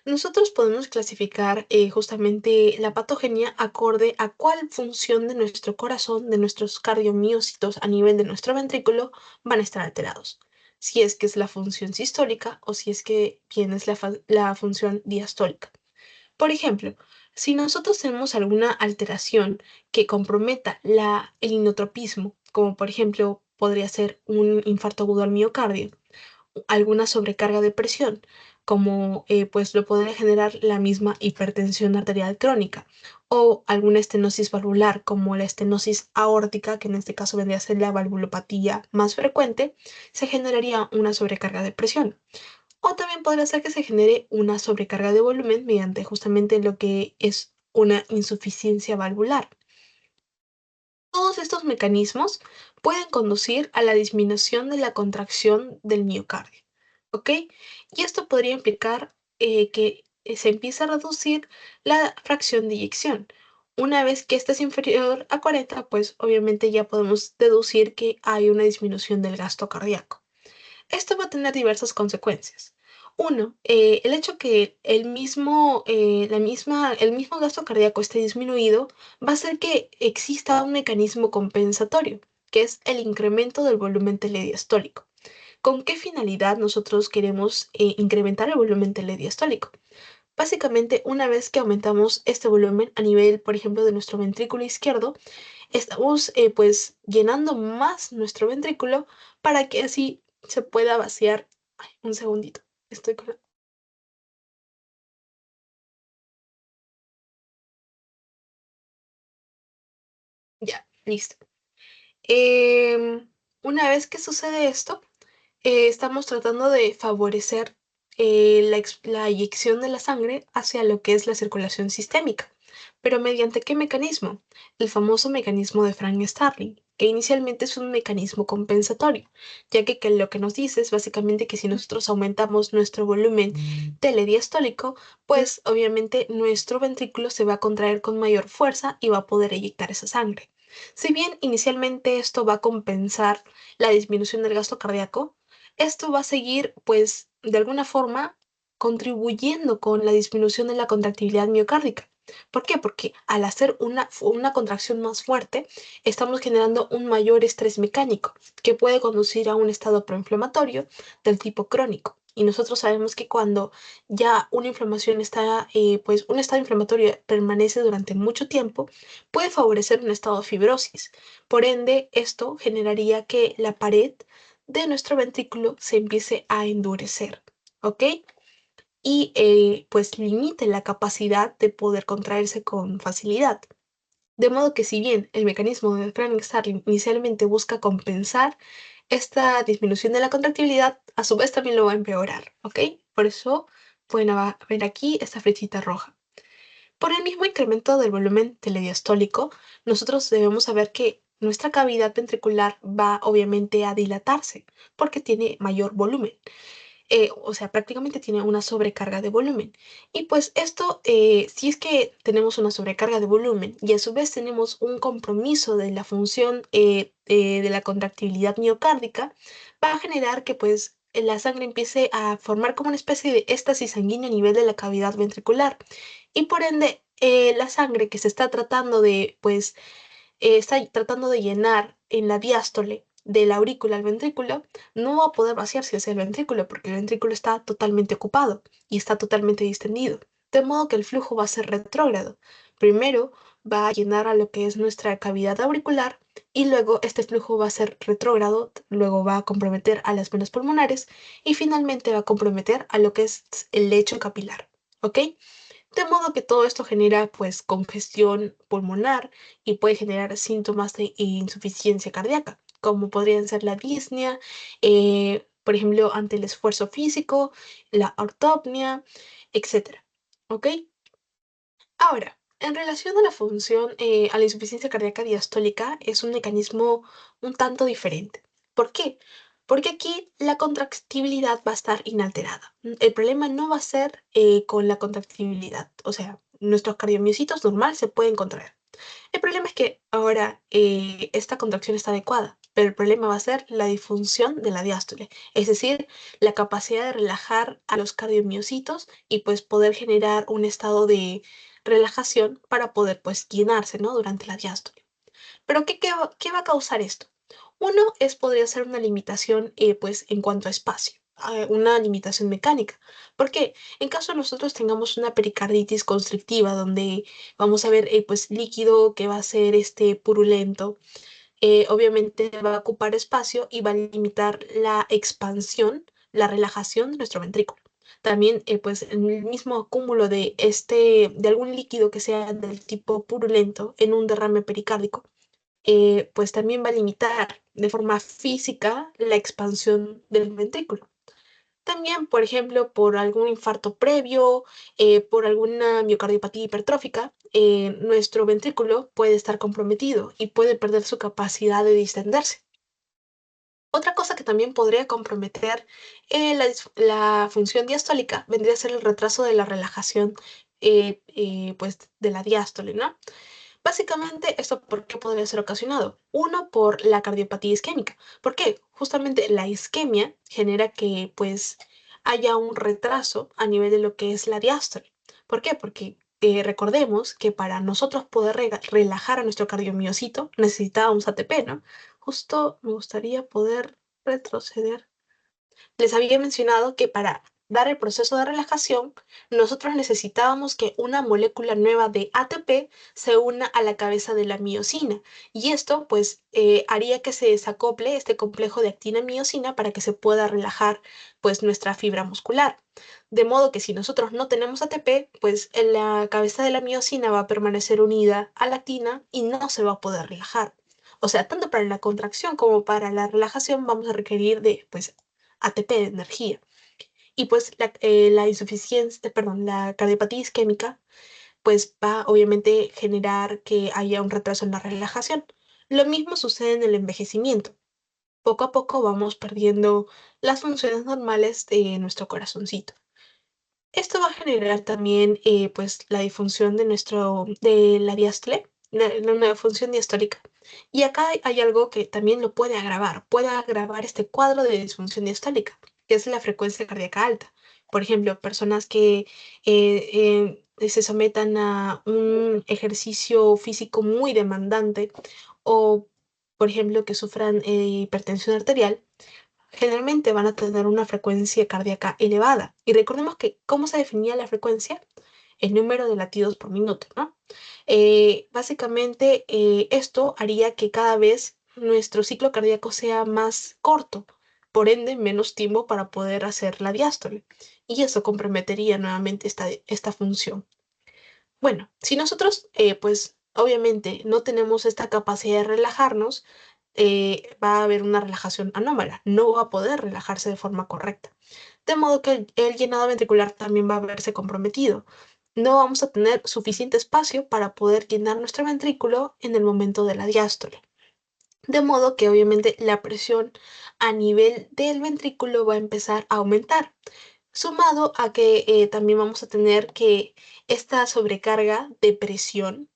Nosotros podemos clasificar justamente la patogenia acorde a cuál función de nuestro corazón, de nuestros cardiomiocitos a nivel de nuestro ventrículo, van a estar alterados. Si es que es la función sistólica o si es que bien es la función diastólica. Por ejemplo, si nosotros tenemos alguna alteración que comprometa el inotropismo, como por ejemplo podría ser un infarto agudo al miocardio, alguna sobrecarga de presión, como pues lo podría generar la misma hipertensión arterial crónica, o alguna estenosis valvular, como la estenosis aórtica, que en este caso vendría a ser la valvulopatía más frecuente, se generaría una sobrecarga de presión. O también podría ser que se genere una sobrecarga de volumen mediante justamente lo que es una insuficiencia valvular. Todos estos mecanismos pueden conducir a la disminución de la contracción del miocardio, ¿ok? Y esto podría implicar que se empiece a reducir la fracción de eyección. Una vez que esta es inferior a 40, pues obviamente ya podemos deducir que hay una disminución del gasto cardíaco. Esto va a tener diversas consecuencias. Uno, el hecho que el mismo gasto cardíaco esté disminuido va a hacer que exista un mecanismo compensatorio, que es el incremento del volumen telediastólico. ¿Con qué finalidad nosotros queremos incrementar el volumen telediastólico? Básicamente, una vez que aumentamos este volumen a nivel, por ejemplo, de nuestro ventrículo izquierdo, estamos pues llenando más nuestro ventrículo para que así se pueda vaciar. Ay, un segundito, estoy con... Ya, listo. Em, una vez que sucede esto, estamos tratando de favorecer la eyección de la sangre hacia lo que es la circulación sistémica. ¿Pero mediante qué mecanismo? El famoso mecanismo de Frank-Starling, que inicialmente es un mecanismo compensatorio, ya que lo que nos dice es básicamente que si nosotros aumentamos nuestro volumen telediastólico, pues obviamente nuestro ventrículo se va a contraer con mayor fuerza y va a poder eyectar esa sangre. Si bien inicialmente esto va a compensar la disminución del gasto cardíaco, esto va a seguir, pues, de alguna forma, contribuyendo con la disminución de la contractilidad miocárdica. ¿Por qué? Porque al hacer una contracción más fuerte, estamos generando un mayor estrés mecánico que puede conducir a un estado proinflamatorio del tipo crónico. Y nosotros sabemos que cuando ya una inflamación está, pues un estado inflamatorio permanece durante mucho tiempo, puede favorecer un estado de fibrosis. Por ende, esto generaría que la pared de nuestro ventrículo se empiece a endurecer, ¿ok? Y pues limite la capacidad de poder contraerse con facilidad. De modo que si bien el mecanismo de Frank-Starling inicialmente busca compensar esta disminución de la contractibilidad, a su vez también lo va a empeorar, ¿ok? Por eso pueden ver aquí esta flechita roja. Por el mismo incremento del volumen telediastólico, nosotros debemos saber que nuestra cavidad ventricular va obviamente a dilatarse porque tiene mayor volumen. O sea, prácticamente tiene una sobrecarga de volumen. Y pues esto, si es que tenemos una sobrecarga de volumen y a su vez tenemos un compromiso de la función de la contractibilidad miocárdica, va a generar que pues la sangre empiece a formar como una especie de éstasis sanguínea a nivel de la cavidad ventricular. Y por ende, la sangre que se está tratando de, pues, está tratando de llenar en la diástole de la aurícula al ventrículo, no va a poder vaciarse hacia el ventrículo porque el ventrículo está totalmente ocupado y está totalmente distendido. De modo que el flujo va a ser retrógrado. Primero va a llenar a lo que es nuestra cavidad auricular y luego este flujo va a ser retrógrado, luego va a comprometer a las venas pulmonares y finalmente va a comprometer a lo que es el lecho capilar. ¿Ok? De modo que todo esto genera pues congestión pulmonar y puede generar síntomas de insuficiencia cardíaca, como podrían ser la disnea, por ejemplo, ante el esfuerzo físico, la ortopnea, etcétera. ¿Ok? Ahora, en relación a la función, a la insuficiencia cardíaca diastólica, es un mecanismo un tanto diferente. ¿Por qué? Porque aquí la contractibilidad va a estar inalterada. El problema no va a ser con la contractibilidad, o sea, nuestros cardiomiocitos normal se pueden contraer. El problema es que ahora esta contracción está adecuada. pero el problema va a ser la disfunción de la diástole, es decir, la capacidad de relajar a los cardiomiocitos y pues poder generar un estado de relajación para poder pues llenarse, ¿no? Durante la diástole. Pero ¿qué va a causar esto? Uno podría ser una limitación pues en cuanto a espacio, una limitación mecánica. ¿Por qué? En caso nosotros tengamos una pericarditis constrictiva donde vamos a ver pues líquido que va a ser purulento, obviamente va a ocupar espacio y va a limitar la expansión, la relajación de nuestro ventrículo. También, pues, el mismo acúmulo de algún líquido que sea del tipo purulento en un derrame pericárdico, pues también va a limitar de forma física la expansión del ventrículo. También, por ejemplo, por algún infarto previo, por alguna miocardiopatía hipertrófica, nuestro ventrículo puede estar comprometido y puede perder su capacidad de distenderse. Otra cosa que también podría comprometer la función diastólica vendría a ser el retraso de la relajación pues, de la diástole, ¿no? Básicamente, ¿esto por qué podría ser ocasionado? Uno, por la cardiopatía isquémica. ¿Por qué? Justamente la isquemia genera que pues haya un retraso a nivel de lo que es la diástole. ¿Por qué? Porque recordemos que para nosotros poder relajar a nuestro cardiomiocito necesitábamos ATP, ¿no? Justo me gustaría poder retroceder. Les había mencionado que para dar el proceso de relajación, nosotros necesitábamos que una molécula nueva de ATP se una a la cabeza de la miocina. Y esto, pues, haría que se desacople este complejo de actina-miocina para que se pueda relajar, pues, nuestra fibra muscular. De modo que si nosotros no tenemos ATP, pues en la cabeza de la miocina va a permanecer unida a la actina y no se va a poder relajar. O sea, tanto para la contracción como para la relajación vamos a requerir de, pues, ATP de energía. Y pues la insuficiencia, perdón, la cardiopatía isquémica, pues va obviamente generar que haya un retraso en la relajación. Lo mismo sucede en el envejecimiento. Poco a poco vamos perdiendo las funciones normales de nuestro corazoncito. Esto va a generar también pues la disfunción de la diástole, una función diastólica. Y acá hay algo que también lo puede agravar este cuadro de disfunción diastólica, que es la frecuencia cardíaca alta. Por ejemplo, personas que se sometan a un ejercicio físico muy demandante o, por ejemplo, que sufran hipertensión arterial, generalmente van a tener una frecuencia cardíaca elevada. Y recordemos que, ¿cómo se definía la frecuencia? El número de latidos por minuto, ¿no? Básicamente, esto haría que cada vez nuestro ciclo cardíaco sea más corto, por ende, menos tiempo para poder hacer la diástole. Y eso comprometería nuevamente esta función. Bueno, si nosotros, pues, obviamente no tenemos esta capacidad de relajarnos, va a haber una relajación anómala, no va a poder relajarse de forma correcta. De modo que el llenado ventricular también va a verse comprometido. No vamos a tener suficiente espacio para poder llenar nuestro ventrículo en el momento de la diástole. De modo que obviamente la presión a nivel del ventrículo va a empezar a aumentar, sumado a que también vamos a tener que esta sobrecarga de presión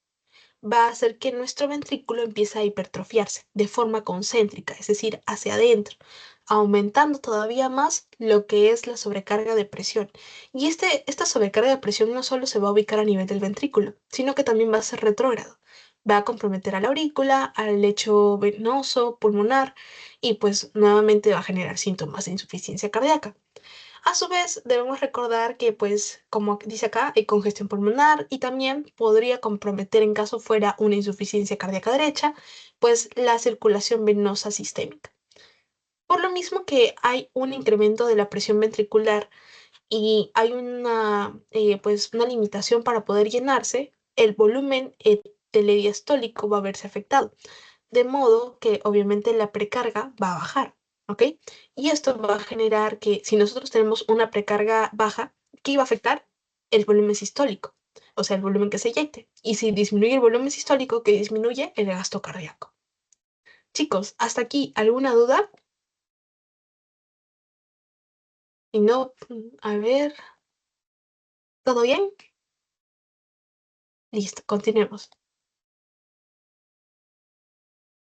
va a hacer que nuestro ventrículo empiece a hipertrofiarse de forma concéntrica, es decir, hacia adentro, aumentando todavía más lo que es la sobrecarga de presión. Y esta sobrecarga de presión no solo se va a ubicar a nivel del ventrículo, sino que también va a ser retrógrado. Va a comprometer a la aurícula, al lecho venoso, pulmonar, y pues nuevamente va a generar síntomas de insuficiencia cardíaca. A su vez, debemos recordar que, pues, como dice acá, hay congestión pulmonar y también podría comprometer en caso fuera una insuficiencia cardíaca derecha, pues la circulación venosa sistémica. Por lo mismo que hay un incremento de la presión ventricular y hay pues, una limitación para poder llenarse, el volumen telediastólico va a verse afectado, de modo que obviamente la precarga va a bajar, ¿ok? Y esto va a generar que si nosotros tenemos una precarga baja, ¿qué iba a afectar? El volumen sistólico, o sea, el volumen que se eyecte. Y si disminuye el volumen sistólico, que disminuye el gasto cardíaco. Chicos, hasta aquí, ¿alguna duda? Y no, a ver, ¿todo bien? Listo, continuemos.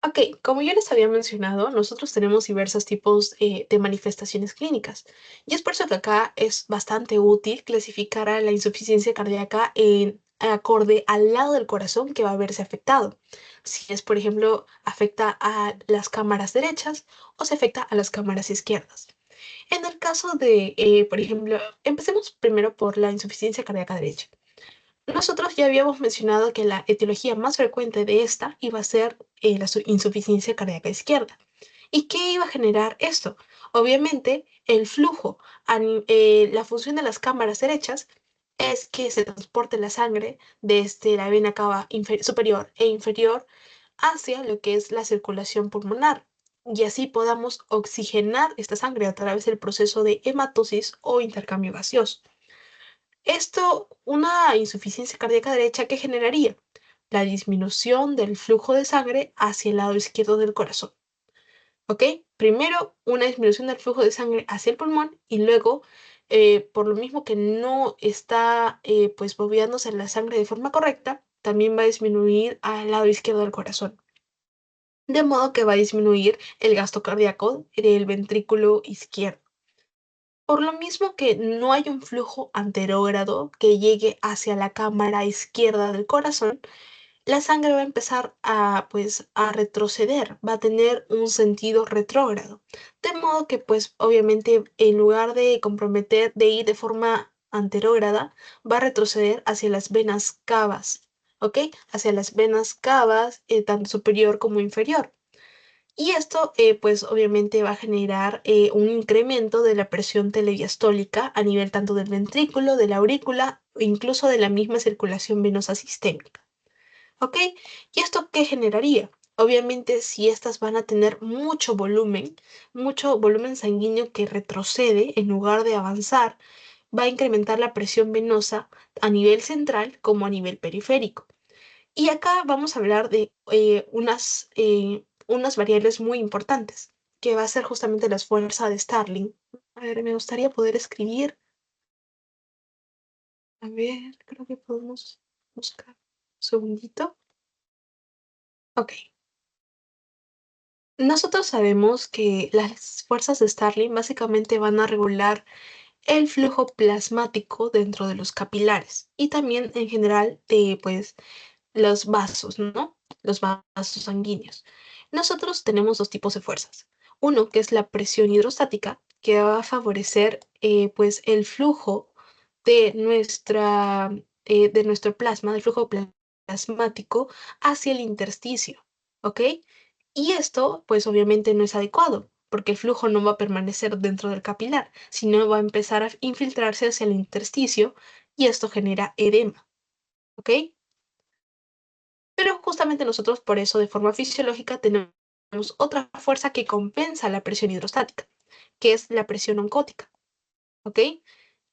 Ok, como yo les había mencionado, nosotros tenemos diversos tipos de manifestaciones clínicas. Y es por eso que acá es bastante útil clasificar a la insuficiencia cardíaca en acorde al lado del corazón que va a verse afectado. Si es, por ejemplo, afecta a las cámaras derechas o se afecta a las cámaras izquierdas. En el caso de, por ejemplo, empecemos primero por la insuficiencia cardíaca derecha. Nosotros ya habíamos mencionado que la etiología más frecuente de esta iba a ser la insuficiencia cardíaca izquierda. ¿Y qué iba a generar esto? Obviamente, el flujo, la función de las cámaras derechas es que se transporte la sangre desde la vena cava superior e inferior hacia lo que es la circulación pulmonar. Y así podamos oxigenar esta sangre a través del proceso de hematosis o intercambio gaseoso. Esto, una insuficiencia cardíaca derecha, ¿qué generaría? La disminución del flujo de sangre hacia el lado izquierdo del corazón. ¿Ok? Primero, una disminución del flujo de sangre hacia el pulmón y luego, por lo mismo que no está pues bombeándose la sangre de forma correcta, también va a disminuir al lado izquierdo del corazón. De modo que va a disminuir el gasto cardíaco del ventrículo izquierdo. Por lo mismo que no hay un flujo anterógrado que llegue hacia la cámara izquierda del corazón, la sangre va a empezar a, pues, a retroceder, va a tener un sentido retrógrado. De modo que, pues, obviamente, en lugar de comprometer, de ir de forma anterógrada, va a retroceder hacia las venas cavas, ¿ok? Hacia las venas cavas, tanto superior como inferior. Y esto, pues obviamente va a generar un incremento de la presión telediastólica a nivel tanto del ventrículo, de la aurícula o incluso de la misma circulación venosa sistémica. ¿Ok? ¿Y esto qué generaría? Obviamente, si estas van a tener mucho volumen sanguíneo que retrocede en lugar de avanzar, va a incrementar la presión venosa a nivel central como a nivel periférico. Y acá vamos a hablar de unas variables muy importantes, que va a ser justamente la fuerza de Starling. A ver, me gustaría poder escribir. A ver, creo que podemos buscar. Un segundito. Ok. Nosotros sabemos que las fuerzas de Starling básicamente van a regular el flujo plasmático dentro de los capilares y también en general de pues los vasos, ¿no? Los vasos sanguíneos. Nosotros tenemos dos tipos de fuerzas. Uno que es la presión hidrostática, que va a favorecer pues el flujo de de nuestro plasma, del flujo plasmático hacia el intersticio, ¿ok? Y esto, pues obviamente no es adecuado, porque el flujo no va a permanecer dentro del capilar, sino va a empezar a infiltrarse hacia el intersticio y esto genera edema, ¿ok? Pero justamente nosotros por eso de forma fisiológica tenemos otra fuerza que compensa la presión hidrostática, que es la presión oncótica, ¿ok?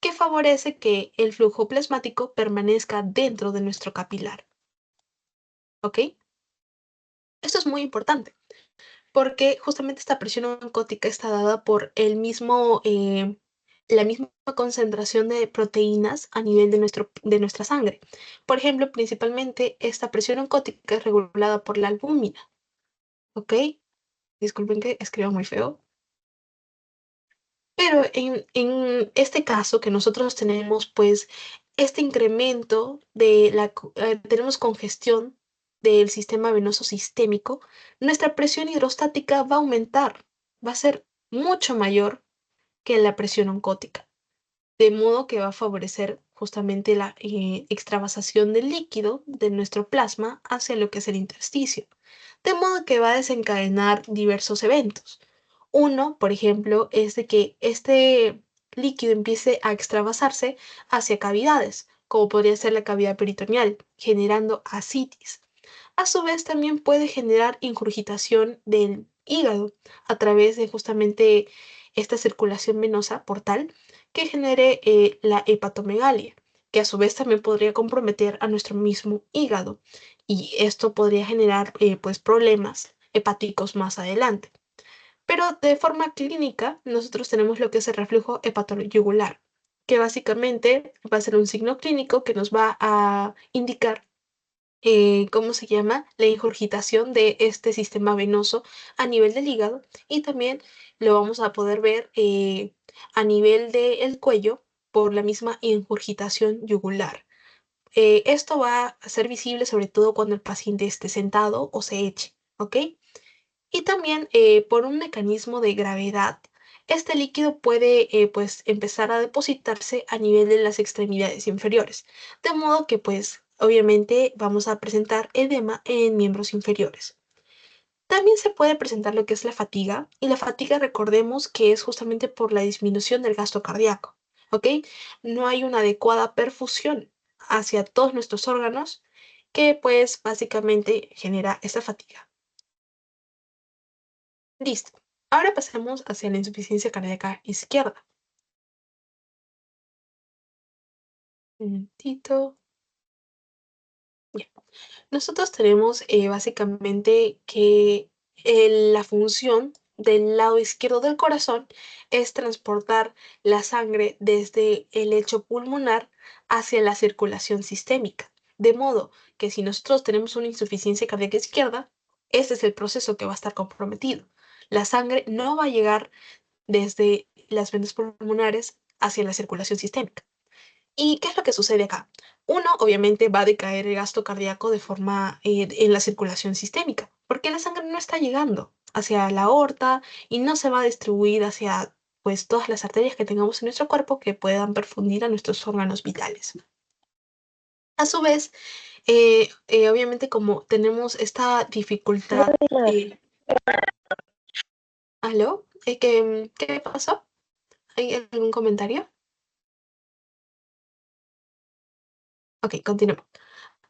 Que favorece que el flujo plasmático permanezca dentro de nuestro capilar, ¿ok? Esto es muy importante porque justamente esta presión oncótica está dada por la misma concentración de proteínas a nivel de nuestra sangre. Por ejemplo, principalmente esta presión oncótica es regulada por la albúmina, ¿ok? Disculpen que escriba muy feo. Pero en este caso que nosotros tenemos, pues, este incremento tenemos congestión del sistema venoso sistémico, nuestra presión hidrostática va a aumentar, va a ser mucho mayor que la presión oncótica, de modo que va a favorecer justamente la extravasación del líquido de nuestro plasma hacia lo que es el intersticio, de modo que va a desencadenar diversos eventos. Uno, por ejemplo, es de que este líquido empiece a extravasarse hacia cavidades, como podría ser la cavidad peritoneal, generando ascitis. A su vez, también puede generar ingurgitación del hígado a través de justamente esta circulación venosa portal que genere la hepatomegalia, que a su vez también podría comprometer a nuestro mismo hígado y esto podría generar pues problemas hepáticos más adelante. Pero de forma clínica, nosotros tenemos lo que es el reflujo hepatoyugular, que básicamente va a ser un signo clínico que nos va a indicar ¿cómo se llama? La ingurgitación de este sistema venoso a nivel del hígado y también lo vamos a poder ver a nivel del cuello por la misma ingurgitación yugular. Esto va a ser visible sobre todo cuando el paciente esté sentado o se eche, ¿ok? Y también por un mecanismo de gravedad, este líquido puede pues empezar a depositarse a nivel de las extremidades inferiores, de modo que pues obviamente vamos a presentar edema en miembros inferiores. También se puede presentar lo que es la fatiga, y la fatiga recordemos que es justamente por la disminución del gasto cardíaco, ¿ok? No hay una adecuada perfusión hacia todos nuestros órganos que pues básicamente genera esta fatiga. Listo. Ahora pasemos hacia la insuficiencia cardíaca izquierda. Un momentito. Ya. Nosotros tenemos básicamente que la función del lado izquierdo del corazón es transportar la sangre desde el lecho pulmonar hacia la circulación sistémica. De modo que si nosotros tenemos una insuficiencia cardíaca izquierda, ese es el proceso que va a estar comprometido. La sangre no va a llegar desde las venas pulmonares hacia la circulación sistémica. ¿Y qué es lo que sucede acá? Uno, obviamente, va a decaer el gasto cardíaco de forma en la circulación sistémica, porque la sangre no está llegando hacia la aorta y no se va a distribuir hacia pues todas las arterias que tengamos en nuestro cuerpo que puedan perfundir a nuestros órganos vitales. A su vez, obviamente como tenemos esta dificultad, eh, ¿aló? ¿Qué pasó? ¿Hay algún comentario? Ok, continuemos.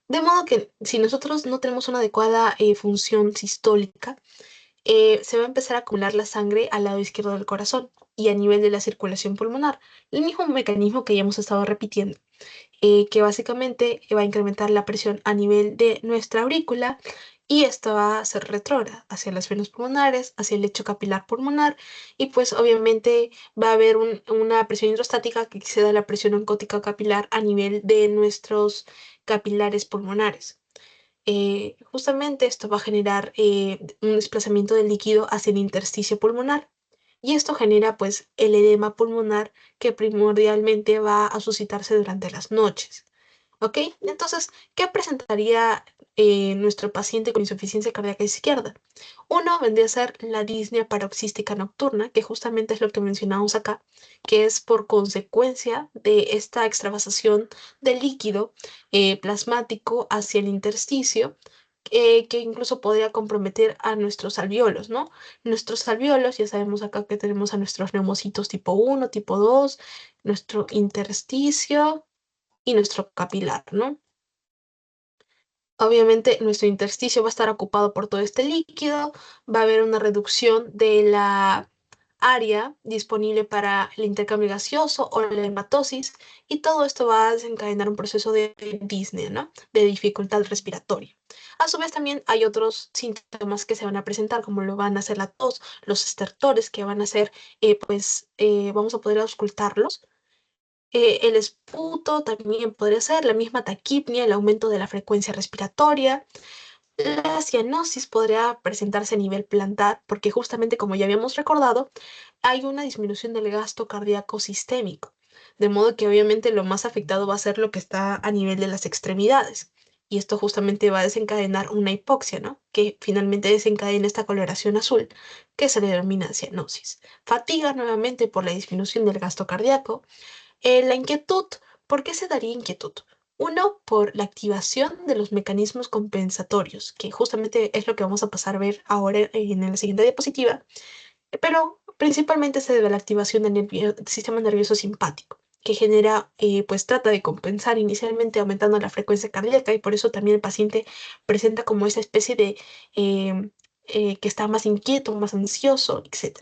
De modo que si nosotros no tenemos una adecuada función sistólica, se va a empezar a acumular la sangre al lado izquierdo del corazón y a nivel de la circulación pulmonar. El mismo mecanismo que ya hemos estado repitiendo, que básicamente va a incrementar la presión a nivel de nuestra aurícula y esto va a ser retrógrada hacia las venas pulmonares, hacia el lecho capilar pulmonar y pues obviamente va a haber una presión hidrostática que exceda la presión oncótica capilar a nivel de nuestros capilares pulmonares. Justamente esto va a generar un desplazamiento del líquido hacia el intersticio pulmonar y esto genera pues el edema pulmonar que primordialmente va a suscitarse durante las noches. ¿Ok? Entonces, ¿qué presentaría nuestro paciente con insuficiencia cardíaca izquierda? Uno vendría a ser la disnea paroxística nocturna, que justamente es lo que mencionamos acá, que es por consecuencia de esta extravasación del líquido plasmático hacia el intersticio, que incluso podría comprometer a nuestros alvéolos, ¿no? Nuestros alvéolos, ya sabemos acá que tenemos a nuestros neumocitos tipo 1, tipo 2, nuestro intersticio y nuestro capilar, ¿no? Obviamente nuestro intersticio va a estar ocupado por todo este líquido, va a haber una reducción de la área disponible para el intercambio gaseoso o la hematosis y todo esto va a desencadenar un proceso de disnea, ¿no? De dificultad respiratoria. A su vez también hay otros síntomas que se van a presentar, como lo van a ser la tos, los estertores que van a ser, vamos a poder auscultarlos, el esputo también podría ser, la misma taquipnia, el aumento de la frecuencia respiratoria. La cianosis podría presentarse a nivel plantar porque justamente como ya habíamos recordado, hay una disminución del gasto cardíaco sistémico. De modo que obviamente lo más afectado va a ser lo que está a nivel de las extremidades. Y esto justamente va a desencadenar una hipoxia, ¿no? Que finalmente desencadena esta coloración azul que se le denomina cianosis. Fatiga nuevamente por la disminución del gasto cardíaco, la inquietud, ¿por qué se daría inquietud? Uno, por la activación de los mecanismos compensatorios, que justamente es lo que vamos a pasar a ver ahora en la siguiente diapositiva, pero principalmente se debe a la activación del sistema nervioso simpático, que genera, pues trata de compensar inicialmente aumentando la frecuencia cardíaca y por eso también el paciente presenta como esa especie de que está más inquieto, más ansioso, etc.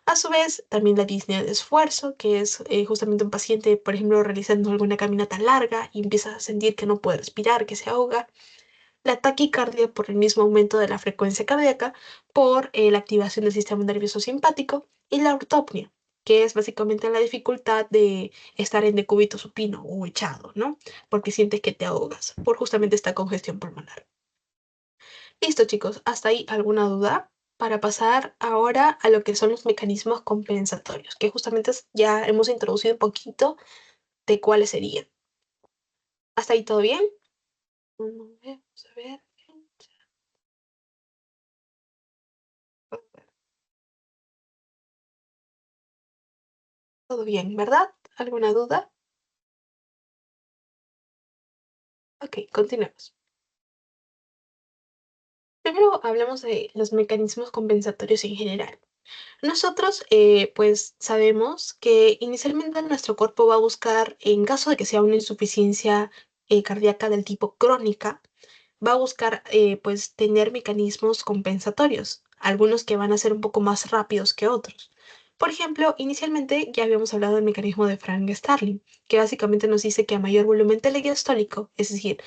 A su vez, también la disnea de esfuerzo, que es justamente un paciente, por ejemplo, realizando alguna caminata larga y empieza a sentir que no puede respirar, que se ahoga. La taquicardia por el mismo aumento de la frecuencia cardíaca, por la activación del sistema nervioso simpático y la ortopnia. que es básicamente la dificultad de estar en decúbito supino o echado, ¿no? Porque sientes que te ahogas por justamente esta congestión pulmonar. Listo, chicos, ¿hasta ahí alguna duda? Para pasar ahora a lo que son los mecanismos compensatorios, que justamente ya hemos introducido un poquito de cuáles serían. ¿Hasta ahí todo bien? Vamos a ver. Todo bien, ¿verdad? ¿Alguna duda? Ok, continuemos. Primero hablamos de los mecanismos compensatorios en general. Nosotros, pues sabemos que inicialmente nuestro cuerpo va a buscar, en caso de que sea una insuficiencia cardíaca del tipo crónica, va a buscar pues tener mecanismos compensatorios, algunos que van a ser un poco más rápidos que otros. Por ejemplo, inicialmente ya habíamos hablado del mecanismo de Frank Starling, que básicamente nos dice que a mayor volumen telediastólico, es decir,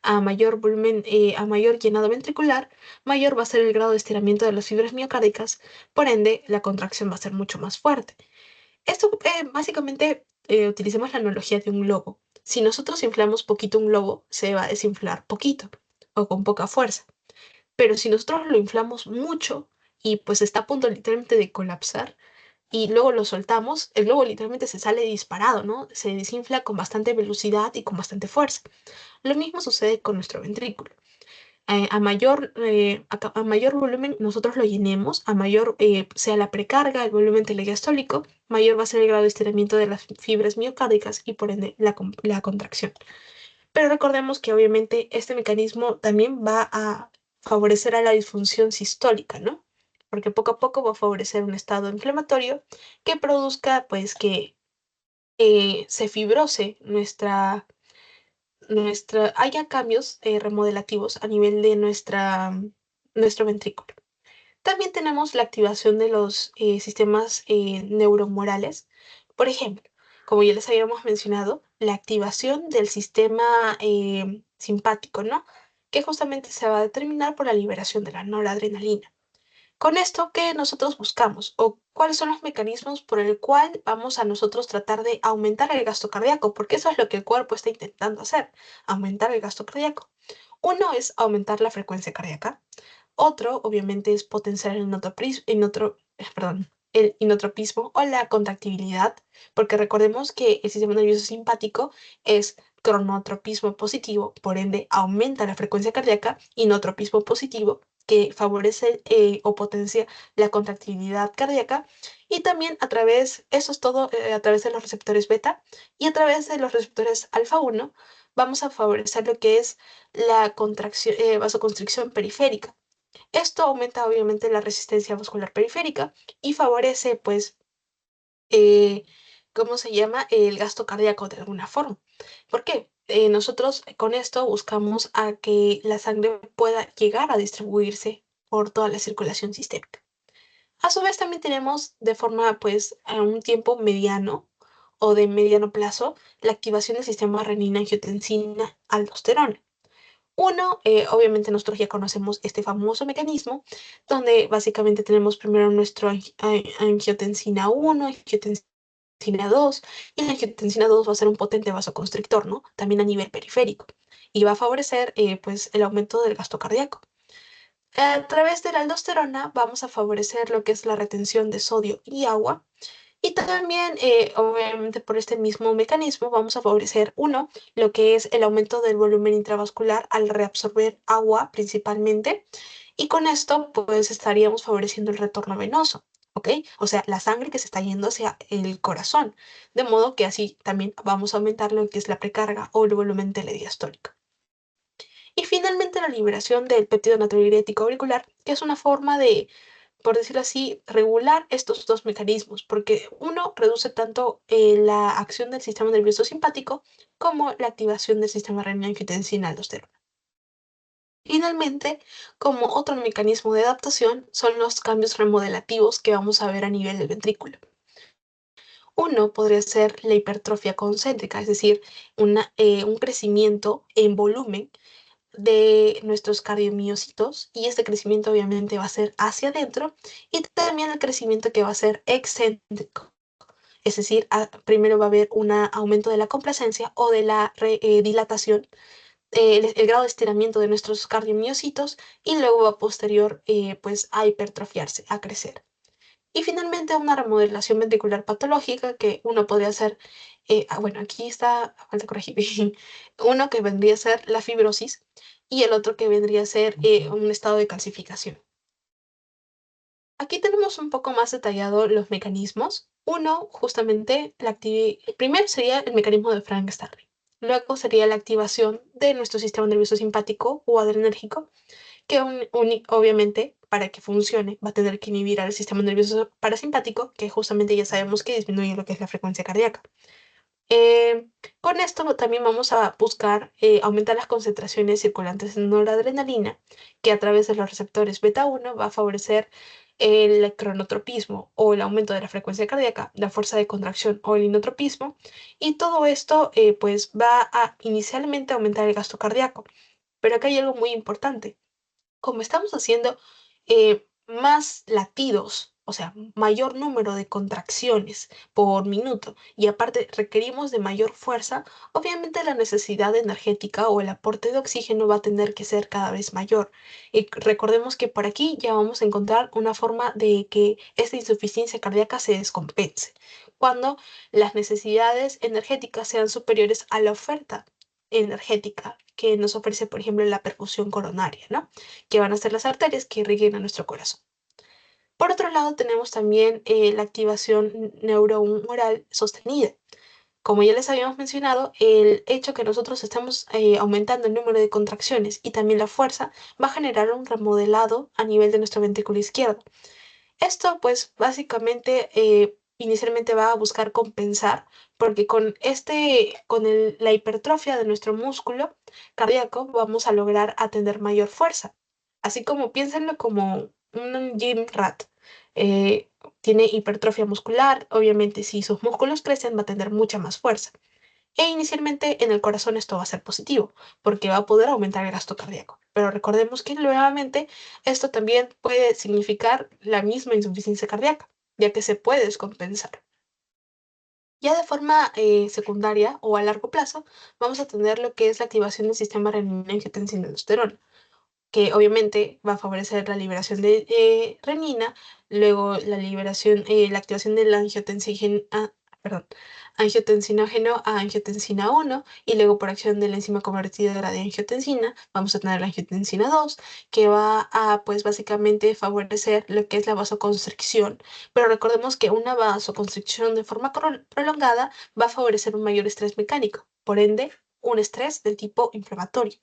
a mayor volumen, a mayor llenado ventricular, mayor va a ser el grado de estiramiento de las fibras miocárdicas, por ende, la contracción va a ser mucho más fuerte. Esto básicamente utilicemos la analogía de un globo. Si nosotros inflamos poquito un globo, se va a desinflar poquito o con poca fuerza. Pero si nosotros lo inflamos mucho y pues está a punto literalmente de colapsar y luego lo soltamos, el globo literalmente se sale disparado, ¿no? Se desinfla con bastante velocidad y con bastante fuerza. Lo mismo sucede con nuestro ventrículo. A mayor volumen nosotros lo llenemos, a mayor sea la precarga, el volumen telediastólico, mayor va a ser el grado de estiramiento de las fibras miocárdicas y por ende la contracción. Pero recordemos que obviamente este mecanismo también va a favorecer a la disfunción sistólica, ¿no? Porque poco a poco va a favorecer un estado inflamatorio que produzca pues que se fibrose haya cambios remodelativos a nivel de nuestro ventrículo. También tenemos la activación de los sistemas neuromorales. Por ejemplo, como ya les habíamos mencionado, la activación del sistema simpático, ¿no? Que justamente se va a determinar por la liberación de la noradrenalina. Con esto, ¿qué nosotros buscamos? ¿O cuáles son los mecanismos por el cual vamos a nosotros tratar de aumentar el gasto cardíaco? Porque eso es lo que el cuerpo está intentando hacer, aumentar el gasto cardíaco. Uno es aumentar la frecuencia cardíaca. Otro, obviamente, es potenciar el inotropismo o la contractibilidad, porque recordemos que el sistema nervioso simpático es cronotropismo positivo, por ende aumenta la frecuencia cardíaca, inotropismo positivo, que favorece o potencia la contractibilidad cardíaca, y también eso es todo a través de los receptores beta y a través de los receptores alfa 1, vamos a favorecer lo que es la vasoconstricción periférica. Esto aumenta obviamente la resistencia vascular periférica y favorece, pues, eh, ¿cómo se llama? El gasto cardíaco de alguna forma. ¿Por qué? Nosotros con esto buscamos a que la sangre pueda llegar a distribuirse por toda la circulación sistémica. A su vez también tenemos de forma, pues, a un tiempo mediano o de mediano plazo, la activación del sistema renina-angiotensina-aldosterona. Uno, obviamente nosotros ya conocemos este famoso mecanismo, donde básicamente tenemos primero nuestro angiotensina 1, angiotensina 2, y la angiotensina 2 va a ser un potente vasoconstrictor, ¿no? También a nivel periférico, y va a favorecer pues el aumento del gasto cardíaco. A través de la aldosterona vamos a favorecer lo que es la retención de sodio y agua, y también, obviamente, por este mismo mecanismo vamos a favorecer, uno, lo que es el aumento del volumen intravascular al reabsorber agua principalmente, y con esto, pues, estaríamos favoreciendo el retorno venoso, ¿ok? O sea, la sangre que se está yendo hacia el corazón, de modo que así también vamos a aumentar lo que es la precarga o el volumen telediastólico. Y finalmente la liberación del péptido natriurético auricular, que es una forma de, por decirlo así, regular estos dos mecanismos, porque uno reduce tanto la acción del sistema nervioso simpático como la activación del sistema renina-angiotensina-aldosterona. Finalmente, como otro mecanismo de adaptación, son los cambios remodelativos que vamos a ver a nivel del ventrículo. Uno podría ser la hipertrofia concéntrica, es decir, un crecimiento en volumen de nuestros cardiomiocitos, y este crecimiento obviamente va a ser hacia adentro, y también el crecimiento que va a ser excéntrico. Es decir, primero va a haber un aumento de la complacencia o de la dilatación, el grado de estiramiento de nuestros cardiomiocitos y luego va posterior pues a hipertrofiarse, a crecer. Y finalmente una remodelación ventricular patológica que uno podría hacer, bueno, aquí está, falta corregir, uno que vendría a ser la fibrosis y el otro que vendría a ser un estado de calcificación. Aquí tenemos un poco más detallado los mecanismos. Uno, justamente, primero sería el mecanismo de Frank-Starling. Luego sería la activación de nuestro sistema nervioso simpático o adrenérgico, que obviamente para que funcione va a tener que inhibir al sistema nervioso parasimpático, que justamente ya sabemos que disminuye lo que es la frecuencia cardíaca. Eh, con esto también vamos a buscar aumentar las concentraciones circulantes en noradrenalina, que a través de los receptores beta 1 va a favorecer el cronotropismo o el aumento de la frecuencia cardíaca, la fuerza de contracción o el inotropismo, y todo esto pues va a inicialmente aumentar el gasto cardíaco. Pero acá hay algo muy importante. Como estamos haciendo más latidos, o sea, mayor número de contracciones por minuto y aparte requerimos de mayor fuerza, obviamente la necesidad energética o el aporte de oxígeno va a tener que ser cada vez mayor. Y recordemos que por aquí ya vamos a encontrar una forma de que esta insuficiencia cardíaca se descompense, cuando las necesidades energéticas sean superiores a la oferta energética que nos ofrece, por ejemplo, la perfusión coronaria, ¿no? Que van a ser las arterias que irriguen a nuestro corazón. Por otro lado, tenemos también la activación neurohumoral sostenida. Como ya les habíamos mencionado, el hecho que nosotros estemos aumentando el número de contracciones y también la fuerza va a generar un remodelado a nivel de nuestro ventrículo izquierdo. Esto, pues, básicamente, inicialmente va a buscar compensar, porque la hipertrofia de nuestro músculo cardíaco, vamos a lograr a tener mayor fuerza. Así como piénsenlo como un gym rat. eh, Tiene hipertrofia muscular, obviamente si sus músculos crecen va a tener mucha más fuerza. E inicialmente en el corazón esto va a ser positivo, porque va a poder aumentar el gasto cardíaco. Pero recordemos que nuevamente esto también puede significar la misma insuficiencia cardíaca, ya que se puede descompensar. Ya de forma secundaria o a largo plazo, vamos a tener lo que es la activación del sistema renina-angiotensina-aldosterona, que obviamente va a favorecer la liberación de renina, luego la activación del angiotensinógeno a angiotensina 1 y luego por acción de la enzima convertidora de angiotensina vamos a tener la angiotensina 2 que va a pues básicamente favorecer lo que es la vasoconstricción, pero recordemos que una vasoconstricción de forma prolongada va a favorecer un mayor estrés mecánico, por ende un estrés del tipo inflamatorio.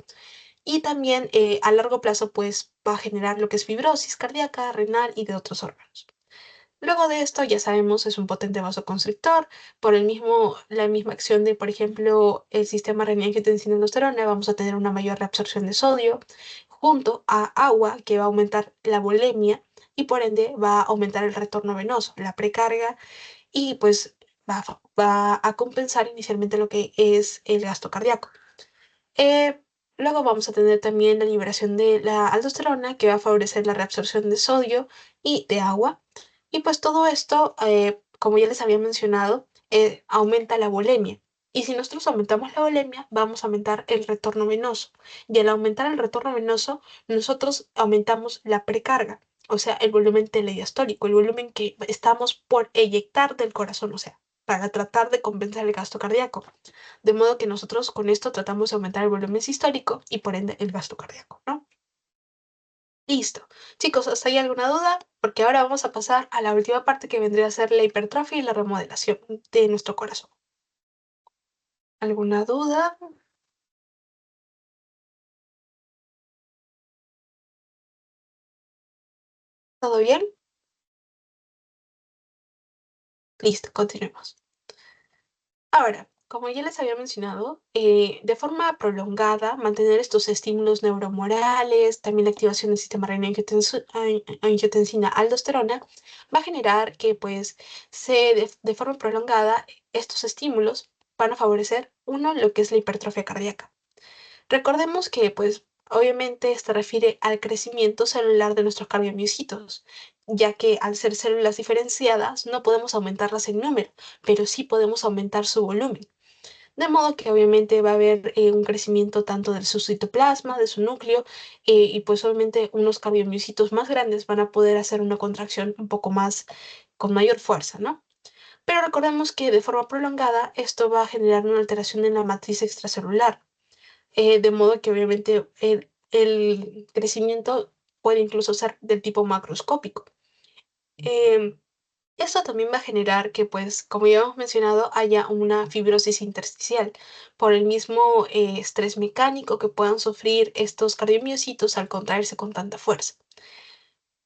Y también a largo plazo pues va a generar lo que es fibrosis cardíaca, renal y de otros órganos. Luego de esto, ya sabemos, es un potente vasoconstrictor. Por la misma acción de, por ejemplo, el sistema renina-angiotensina-aldosterona, vamos a tener una mayor reabsorción de sodio, junto a agua que va a aumentar la bulimia y por ende va a aumentar el retorno venoso, la precarga y pues va a compensar inicialmente lo que es el gasto cardíaco. Eh, Luego vamos a tener también la liberación de la aldosterona que va a favorecer la reabsorción de sodio y de agua. Y pues todo esto, como ya les había mencionado, aumenta la bulimia. Y si nosotros aumentamos la bulimia, vamos a aumentar el retorno venoso. Y al aumentar el retorno venoso, nosotros aumentamos la precarga, o sea, el volumen telediastólico, el volumen que estamos por eyectar del corazón, o sea, para tratar de compensar el gasto cardíaco. De modo que nosotros con esto tratamos de aumentar el volumen sistólico y por ende el gasto cardíaco, ¿no? Listo. Chicos, ¿hasta ahí alguna duda? Porque ahora vamos a pasar a la última parte que vendría a ser la hipertrofia y la remodelación de nuestro corazón. ¿Alguna duda? ¿Todo bien? Listo, continuemos. Ahora, como ya les había mencionado, de forma prolongada, mantener estos estímulos neuromorales, también la activación del sistema renina-angiotensina-aldosterona, va a generar que, pues, de forma prolongada, estos estímulos van a favorecer, uno, lo que es la hipertrofia cardíaca. Recordemos que, pues, obviamente, se refiere al crecimiento celular de nuestros cardiomiocitos, ya que al ser células diferenciadas no podemos aumentarlas en número, pero sí podemos aumentar su volumen. De modo que obviamente va a haber un crecimiento tanto de su citoplasma, de su núcleo, y pues obviamente unos cardiomiocitos más grandes van a poder hacer una contracción un poco más, con mayor fuerza, ¿no? Pero recordemos que de forma prolongada esto va a generar una alteración en la matriz extracelular, de modo que obviamente el crecimiento puede incluso ser del tipo macroscópico. Em, Esto también va a generar que, pues, como ya hemos mencionado, haya una fibrosis intersticial por el mismo estrés mecánico que puedan sufrir estos cardiomiocitos al contraerse con tanta fuerza.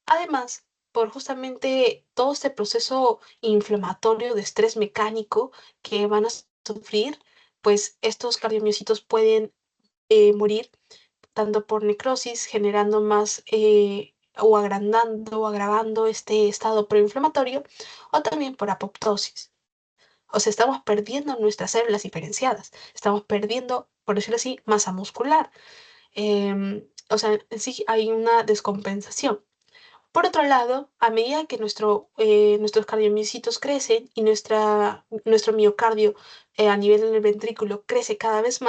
Además, por justamente todo este proceso inflamatorio de estrés mecánico que van a sufrir, pues estos cardiomiocitos pueden morir tanto por necrosis, generando más o agrandando o agravando este estado proinflamatorio, o también por apoptosis. O sea, estamos perdiendo nuestras células diferenciadas, estamos perdiendo, por decirlo así, masa muscular. O sea, en sí hay una descompensación. Por otro lado, a medida que nuestros cardiomiocitos crecen y nuestro miocardio a nivel del ventrículo crece cada vez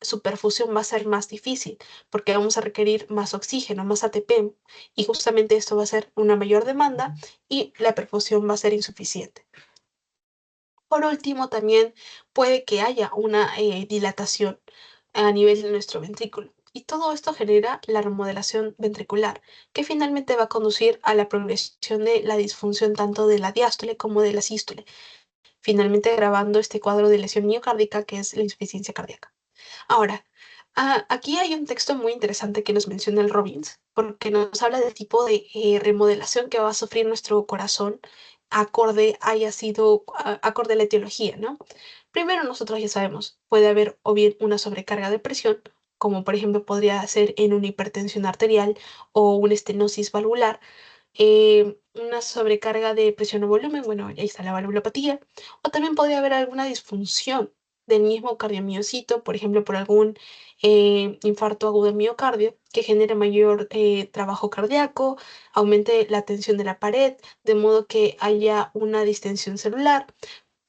su perfusión va a ser más difícil porque vamos a requerir más oxígeno, más ATP, y justamente esto va a ser una mayor demanda y la perfusión va a ser insuficiente. Por último, también puede que haya una dilatación a nivel de nuestro ventrículo. Y todo esto genera la remodelación ventricular, que finalmente va a conducir a la progresión de la disfunción tanto de la diástole como de la sístole, finalmente agravando este cuadro de lesión miocárdica que es la insuficiencia cardíaca. Ahora, aquí hay un texto muy interesante que nos menciona el Robbins, porque nos habla del tipo de remodelación que va a sufrir nuestro corazón acorde a la etiología, ¿no? Primero, nosotros ya sabemos, puede haber o bien una sobrecarga de presión, como por ejemplo podría ser en una hipertensión arterial o una estenosis valvular, una sobrecarga de presión o volumen, bueno, ahí está la valvulopatía, o también podría haber alguna disfunción del mismo cardiomiocito, por ejemplo, por algún infarto agudo de miocardio que genere mayor trabajo cardíaco, aumente la tensión de la pared, de modo que haya una distensión celular.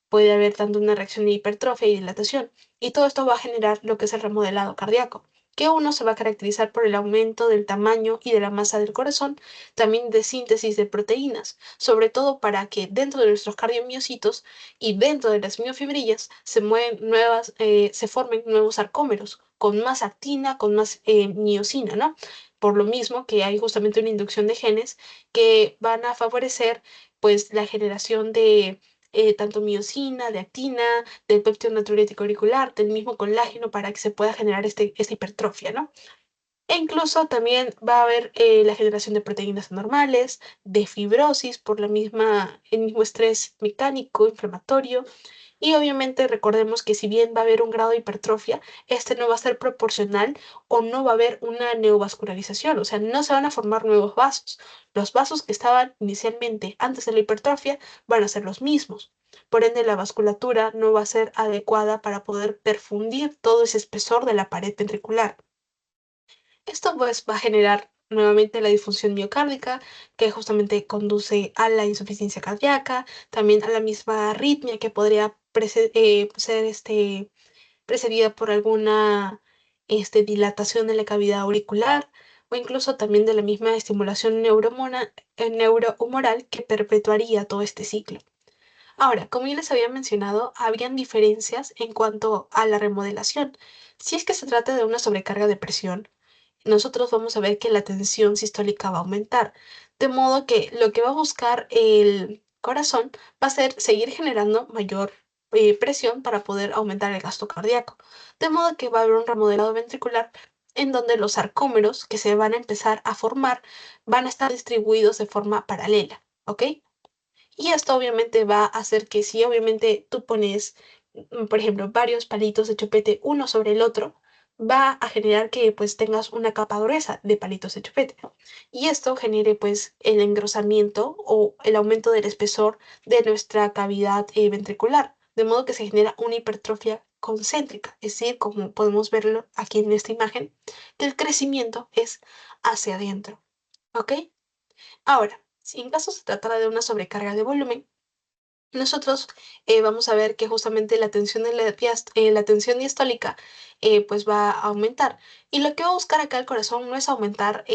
Puede haber tanto una reacción de hipertrofia y dilatación, y todo esto va a generar lo que es el remodelado cardíaco, que uno se va a caracterizar por el aumento del tamaño y de la masa del corazón, también de síntesis de proteínas, sobre todo para que dentro de nuestros cardiomiocitos y dentro de las miofibrillas se formen nuevos sarcómeros con más actina, con más miosina, ¿no? Por lo mismo que hay justamente una inducción de genes que van a favorecer pues la generación de tanto miosina, de actina, del péptido natriurético auricular, del mismo colágeno para que se pueda generar esta hipertrofia, ¿no? E incluso también va a haber la generación de proteínas anormales, de fibrosis por el mismo estrés mecánico, inflamatorio, y obviamente recordemos que si bien va a haber un grado de hipertrofia, este no va a ser proporcional o no va a haber una neovascularización, o sea, no se van a formar nuevos vasos. Los vasos que estaban inicialmente antes de la hipertrofia van a ser los mismos. Por ende, la vasculatura no va a ser adecuada para poder perfundir todo ese espesor de la pared ventricular. Esto pues va a generar nuevamente la disfunción miocárdica, que justamente conduce a la insuficiencia cardíaca, también a la misma arritmia que podría ser precedida por alguna dilatación de la cavidad auricular, o incluso también de la misma estimulación neurohumoral que perpetuaría todo este ciclo. Ahora, como ya les había mencionado, habrían diferencias en cuanto a la remodelación. Si es que se trata de una sobrecarga de presión, nosotros vamos a ver que la tensión sistólica va a aumentar, de modo que lo que va a buscar el corazón va a ser seguir generando mayor presión para poder aumentar el gasto cardíaco, de modo que va a haber un remodelado ventricular en donde los sarcómeros que se van a empezar a formar van a estar distribuidos de forma paralela, ¿ok? Y esto obviamente va a hacer que si obviamente tú pones, por ejemplo, varios palitos de chupete uno sobre el otro, va a generar que pues tengas una capa gruesa de palitos de chupete. Y esto genere pues el engrosamiento o el aumento del espesor de nuestra cavidad ventricular, de modo que se genera una hipertrofia concéntrica, es decir, como podemos verlo aquí en esta imagen, que el crecimiento es hacia adentro, ¿ok? Ahora, si en caso se tratara de una sobrecarga de volumen, nosotros vamos a ver que justamente la tensión diastólica pues va a aumentar. Y lo que va a buscar acá el corazón no es aumentar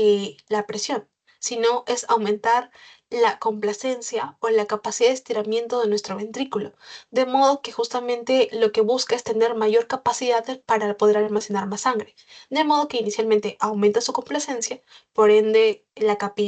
la presión, sino es aumentar la complacencia o la capacidad de estiramiento de nuestro ventrículo. De modo que justamente lo que busca es tener mayor capacidad para poder almacenar más sangre. De modo que inicialmente aumenta su complacencia, por ende la capa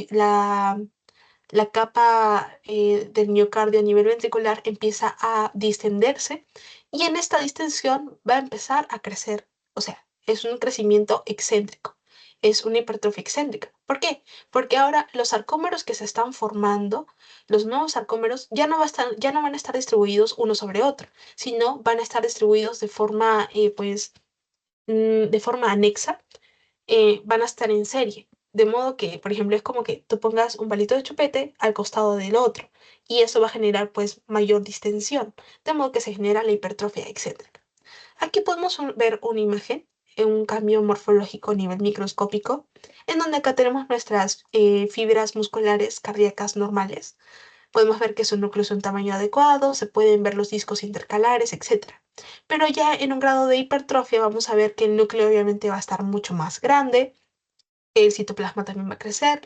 del miocardio a nivel ventricular empieza a distenderse y en esta distensión va a empezar a crecer. O sea, es un crecimiento excéntrico, es una hipertrofia excéntrica. ¿Por qué? Porque ahora los sarcómeros que se están formando, los nuevos sarcómeros, ya no van a estar distribuidos uno sobre otro, sino van a estar distribuidos de forma, de forma anexa, van a estar en serie. De modo que, por ejemplo, es como que tú pongas un palito de chupete al costado del otro y eso va a generar pues mayor distensión, de modo que se genera la hipertrofia excéntrica. Aquí podemos ver una imagen, un cambio morfológico a nivel microscópico, en donde acá tenemos nuestras fibras musculares cardíacas normales. Podemos ver que su núcleo es un tamaño adecuado, se pueden ver los discos intercalares, etcétera. Pero ya en un grado de hipertrofia vamos a ver que el núcleo obviamente va a estar mucho más grande, el citoplasma también va a crecer.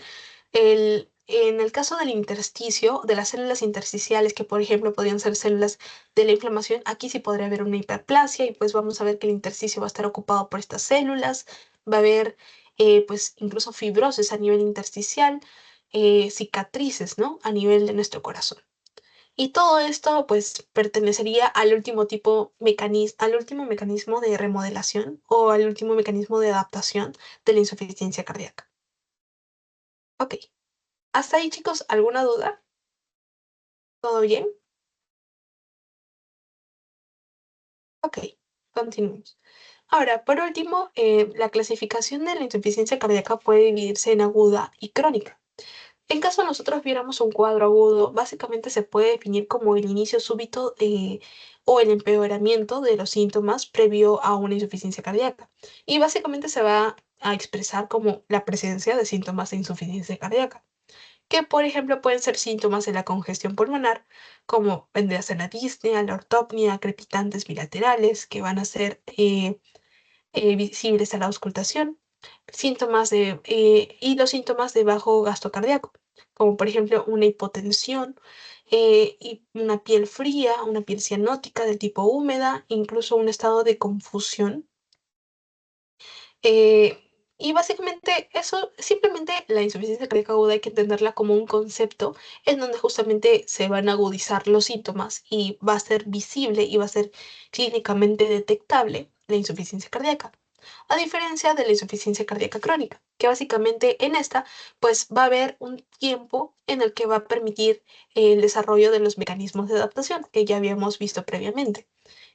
En el caso del intersticio, de las células intersticiales, que por ejemplo podrían ser células de la inflamación, aquí sí podría haber una hiperplasia y pues vamos a ver que el intersticio va a estar ocupado por estas células, va a haber pues incluso fibrosis a nivel intersticial, cicatrices, ¿no? A nivel de nuestro corazón. Y todo esto pues pertenecería al último mecanismo de remodelación o al último mecanismo de adaptación de la insuficiencia cardíaca. Ok, hasta ahí chicos, ¿alguna duda? ¿Todo bien? Ok, continuemos. Ahora, por último, la clasificación de la insuficiencia cardíaca puede dividirse en aguda y crónica. En caso nosotros viéramos un cuadro agudo, básicamente se puede definir como el inicio súbito o el empeoramiento de los síntomas previo a una insuficiencia cardíaca. Y básicamente se va a expresar como la presencia de síntomas de insuficiencia cardíaca, que por ejemplo pueden ser síntomas de la congestión pulmonar, como vendría a ser la disnea, la ortopnia, crepitantes bilaterales, que van a ser visibles a la auscultación, y los síntomas de bajo gasto cardíaco, como por ejemplo una hipotensión, y una piel fría, una piel cianótica del tipo húmeda, incluso un estado de confusión. eh, y básicamente eso, simplemente la insuficiencia cardíaca aguda hay que entenderla como un concepto en donde justamente se van a agudizar los síntomas y va a ser visible y va a ser clínicamente detectable la insuficiencia cardíaca, a diferencia de la insuficiencia cardíaca crónica, que básicamente en esta pues va a haber un tiempo en el que va a permitir el desarrollo de los mecanismos de adaptación que ya habíamos visto previamente,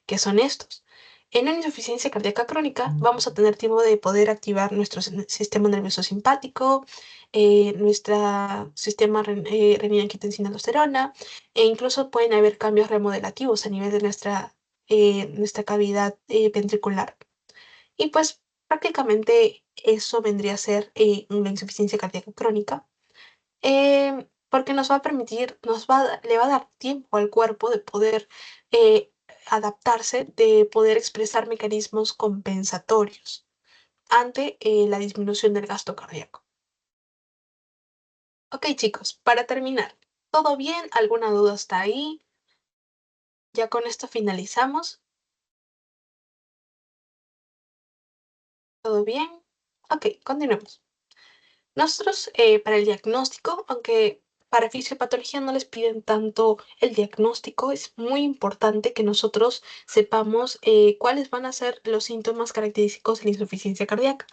que son estos. En una insuficiencia cardíaca crónica vamos a tener tiempo de poder activar nuestro sistema nervioso simpático, nuestro sistema renina-angiotensina-aldosterona, e incluso pueden haber cambios remodelativos a nivel de nuestra cavidad ventricular. Y pues prácticamente eso vendría a ser una insuficiencia cardíaca crónica, porque nos va a permitir, le va a dar tiempo al cuerpo de poder eh, adaptarse, de poder expresar mecanismos compensatorios ante la disminución del gasto cardíaco. Ok, chicos, para terminar, ¿todo bien? ¿Alguna duda hasta ahí? Ya con esto finalizamos. ¿Todo bien? Ok, continuemos. Nosotros, para el diagnóstico, aunque para fisiopatología no les piden tanto el diagnóstico, es muy importante que nosotros sepamos cuáles van a ser los síntomas característicos de la insuficiencia cardíaca.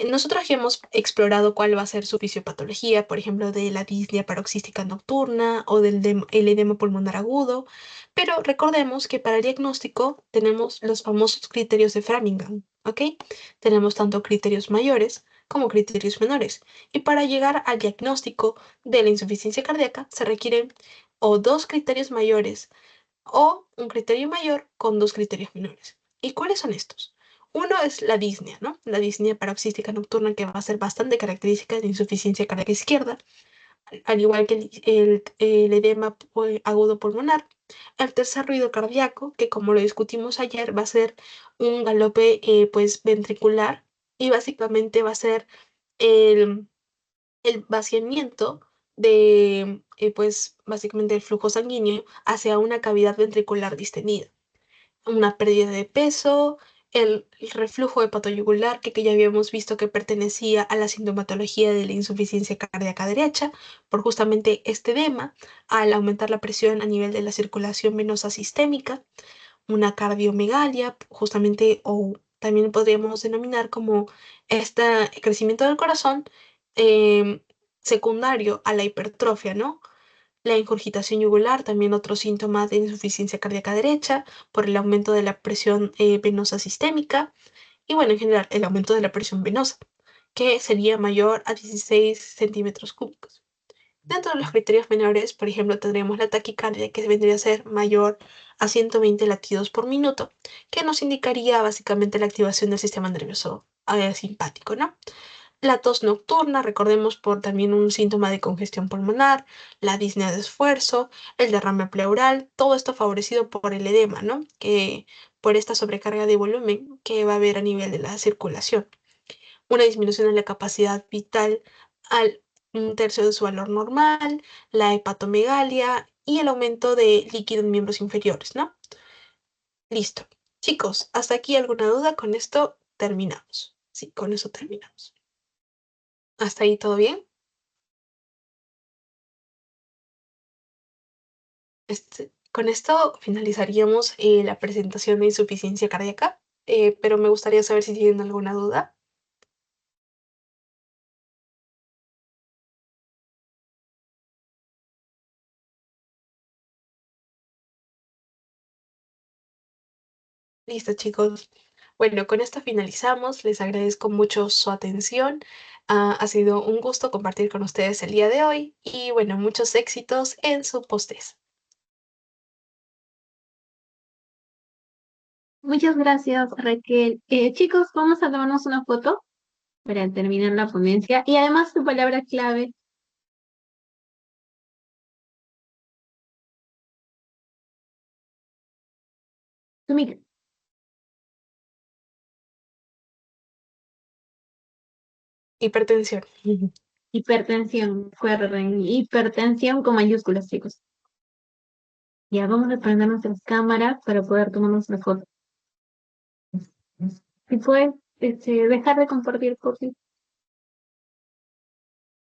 Nosotros ya hemos explorado cuál va a ser su fisiopatología, por ejemplo, de la disnea paroxística nocturna o el edema pulmonar agudo, pero recordemos que para el diagnóstico tenemos los famosos criterios de Framingham, ¿ok? Tenemos tanto criterios mayores como criterios menores, y para llegar al diagnóstico de la insuficiencia cardíaca se requieren o dos criterios mayores o un criterio mayor con dos criterios menores. ¿Y cuáles son estos? Uno es la disnea, ¿no? La disnea paroxística nocturna que va a ser bastante característica de insuficiencia cardíaca izquierda, al igual que el edema agudo pulmonar. El tercer ruido cardíaco, que como lo discutimos ayer, va a ser un galope pues ventricular y básicamente va a ser el, el vaciamiento de pues básicamente el flujo sanguíneo hacia una cavidad ventricular distendida, una pérdida de peso, el reflujo hepatoyugular, que ya habíamos visto que pertenecía a la sintomatología de la insuficiencia cardíaca derecha, por justamente este edema, al aumentar la presión a nivel de la circulación venosa sistémica, una cardiomegalia, justamente, o también podríamos denominar como este crecimiento del corazón em, secundario a la hipertrofia, ¿no? La ingurgitación yugular, también otro síntoma de insuficiencia cardíaca derecha, por el aumento de la presión venosa sistémica y, bueno, en general, el aumento de la presión venosa, que sería mayor a 16 centímetros cúbicos. Dentro de los criterios menores, por ejemplo, tendríamos la taquicardia, que vendría a ser mayor a 120 latidos por minuto, que nos indicaría básicamente la activación del sistema nervioso simpático, ¿no? La tos nocturna, recordemos por también un síntoma de congestión pulmonar, la disnea de esfuerzo, el derrame pleural, todo esto favorecido por el edema, ¿no? Que por esta sobrecarga de volumen que va a haber a nivel de la circulación. Una disminución en la capacidad vital al un tercio de su valor normal, la hepatomegalia y el aumento de líquido en miembros inferiores, ¿no? Listo. Chicos, ¿hasta aquí alguna duda? Con esto terminamos. Sí, con eso terminamos. ¿Hasta ahí todo bien? Con esto finalizaríamos la presentación de insuficiencia cardíaca, pero me gustaría saber si tienen alguna duda. Listo, chicos. Bueno, con esto finalizamos. Les agradezco mucho su atención. Ha sido un gusto compartir con ustedes el día de hoy y, bueno, muchos éxitos en su postres. Muchas gracias, Raquel. Chicos, vamos a tomarnos una foto para terminar la ponencia y además tu palabra clave, tu Hipertensión. hipertensión. Recuerden, hipertensión con mayúsculas, chicos. Ya vamos a prender nuestras cámaras para poder tomarnos la foto. Si puedes, dejar de compartir, por favor.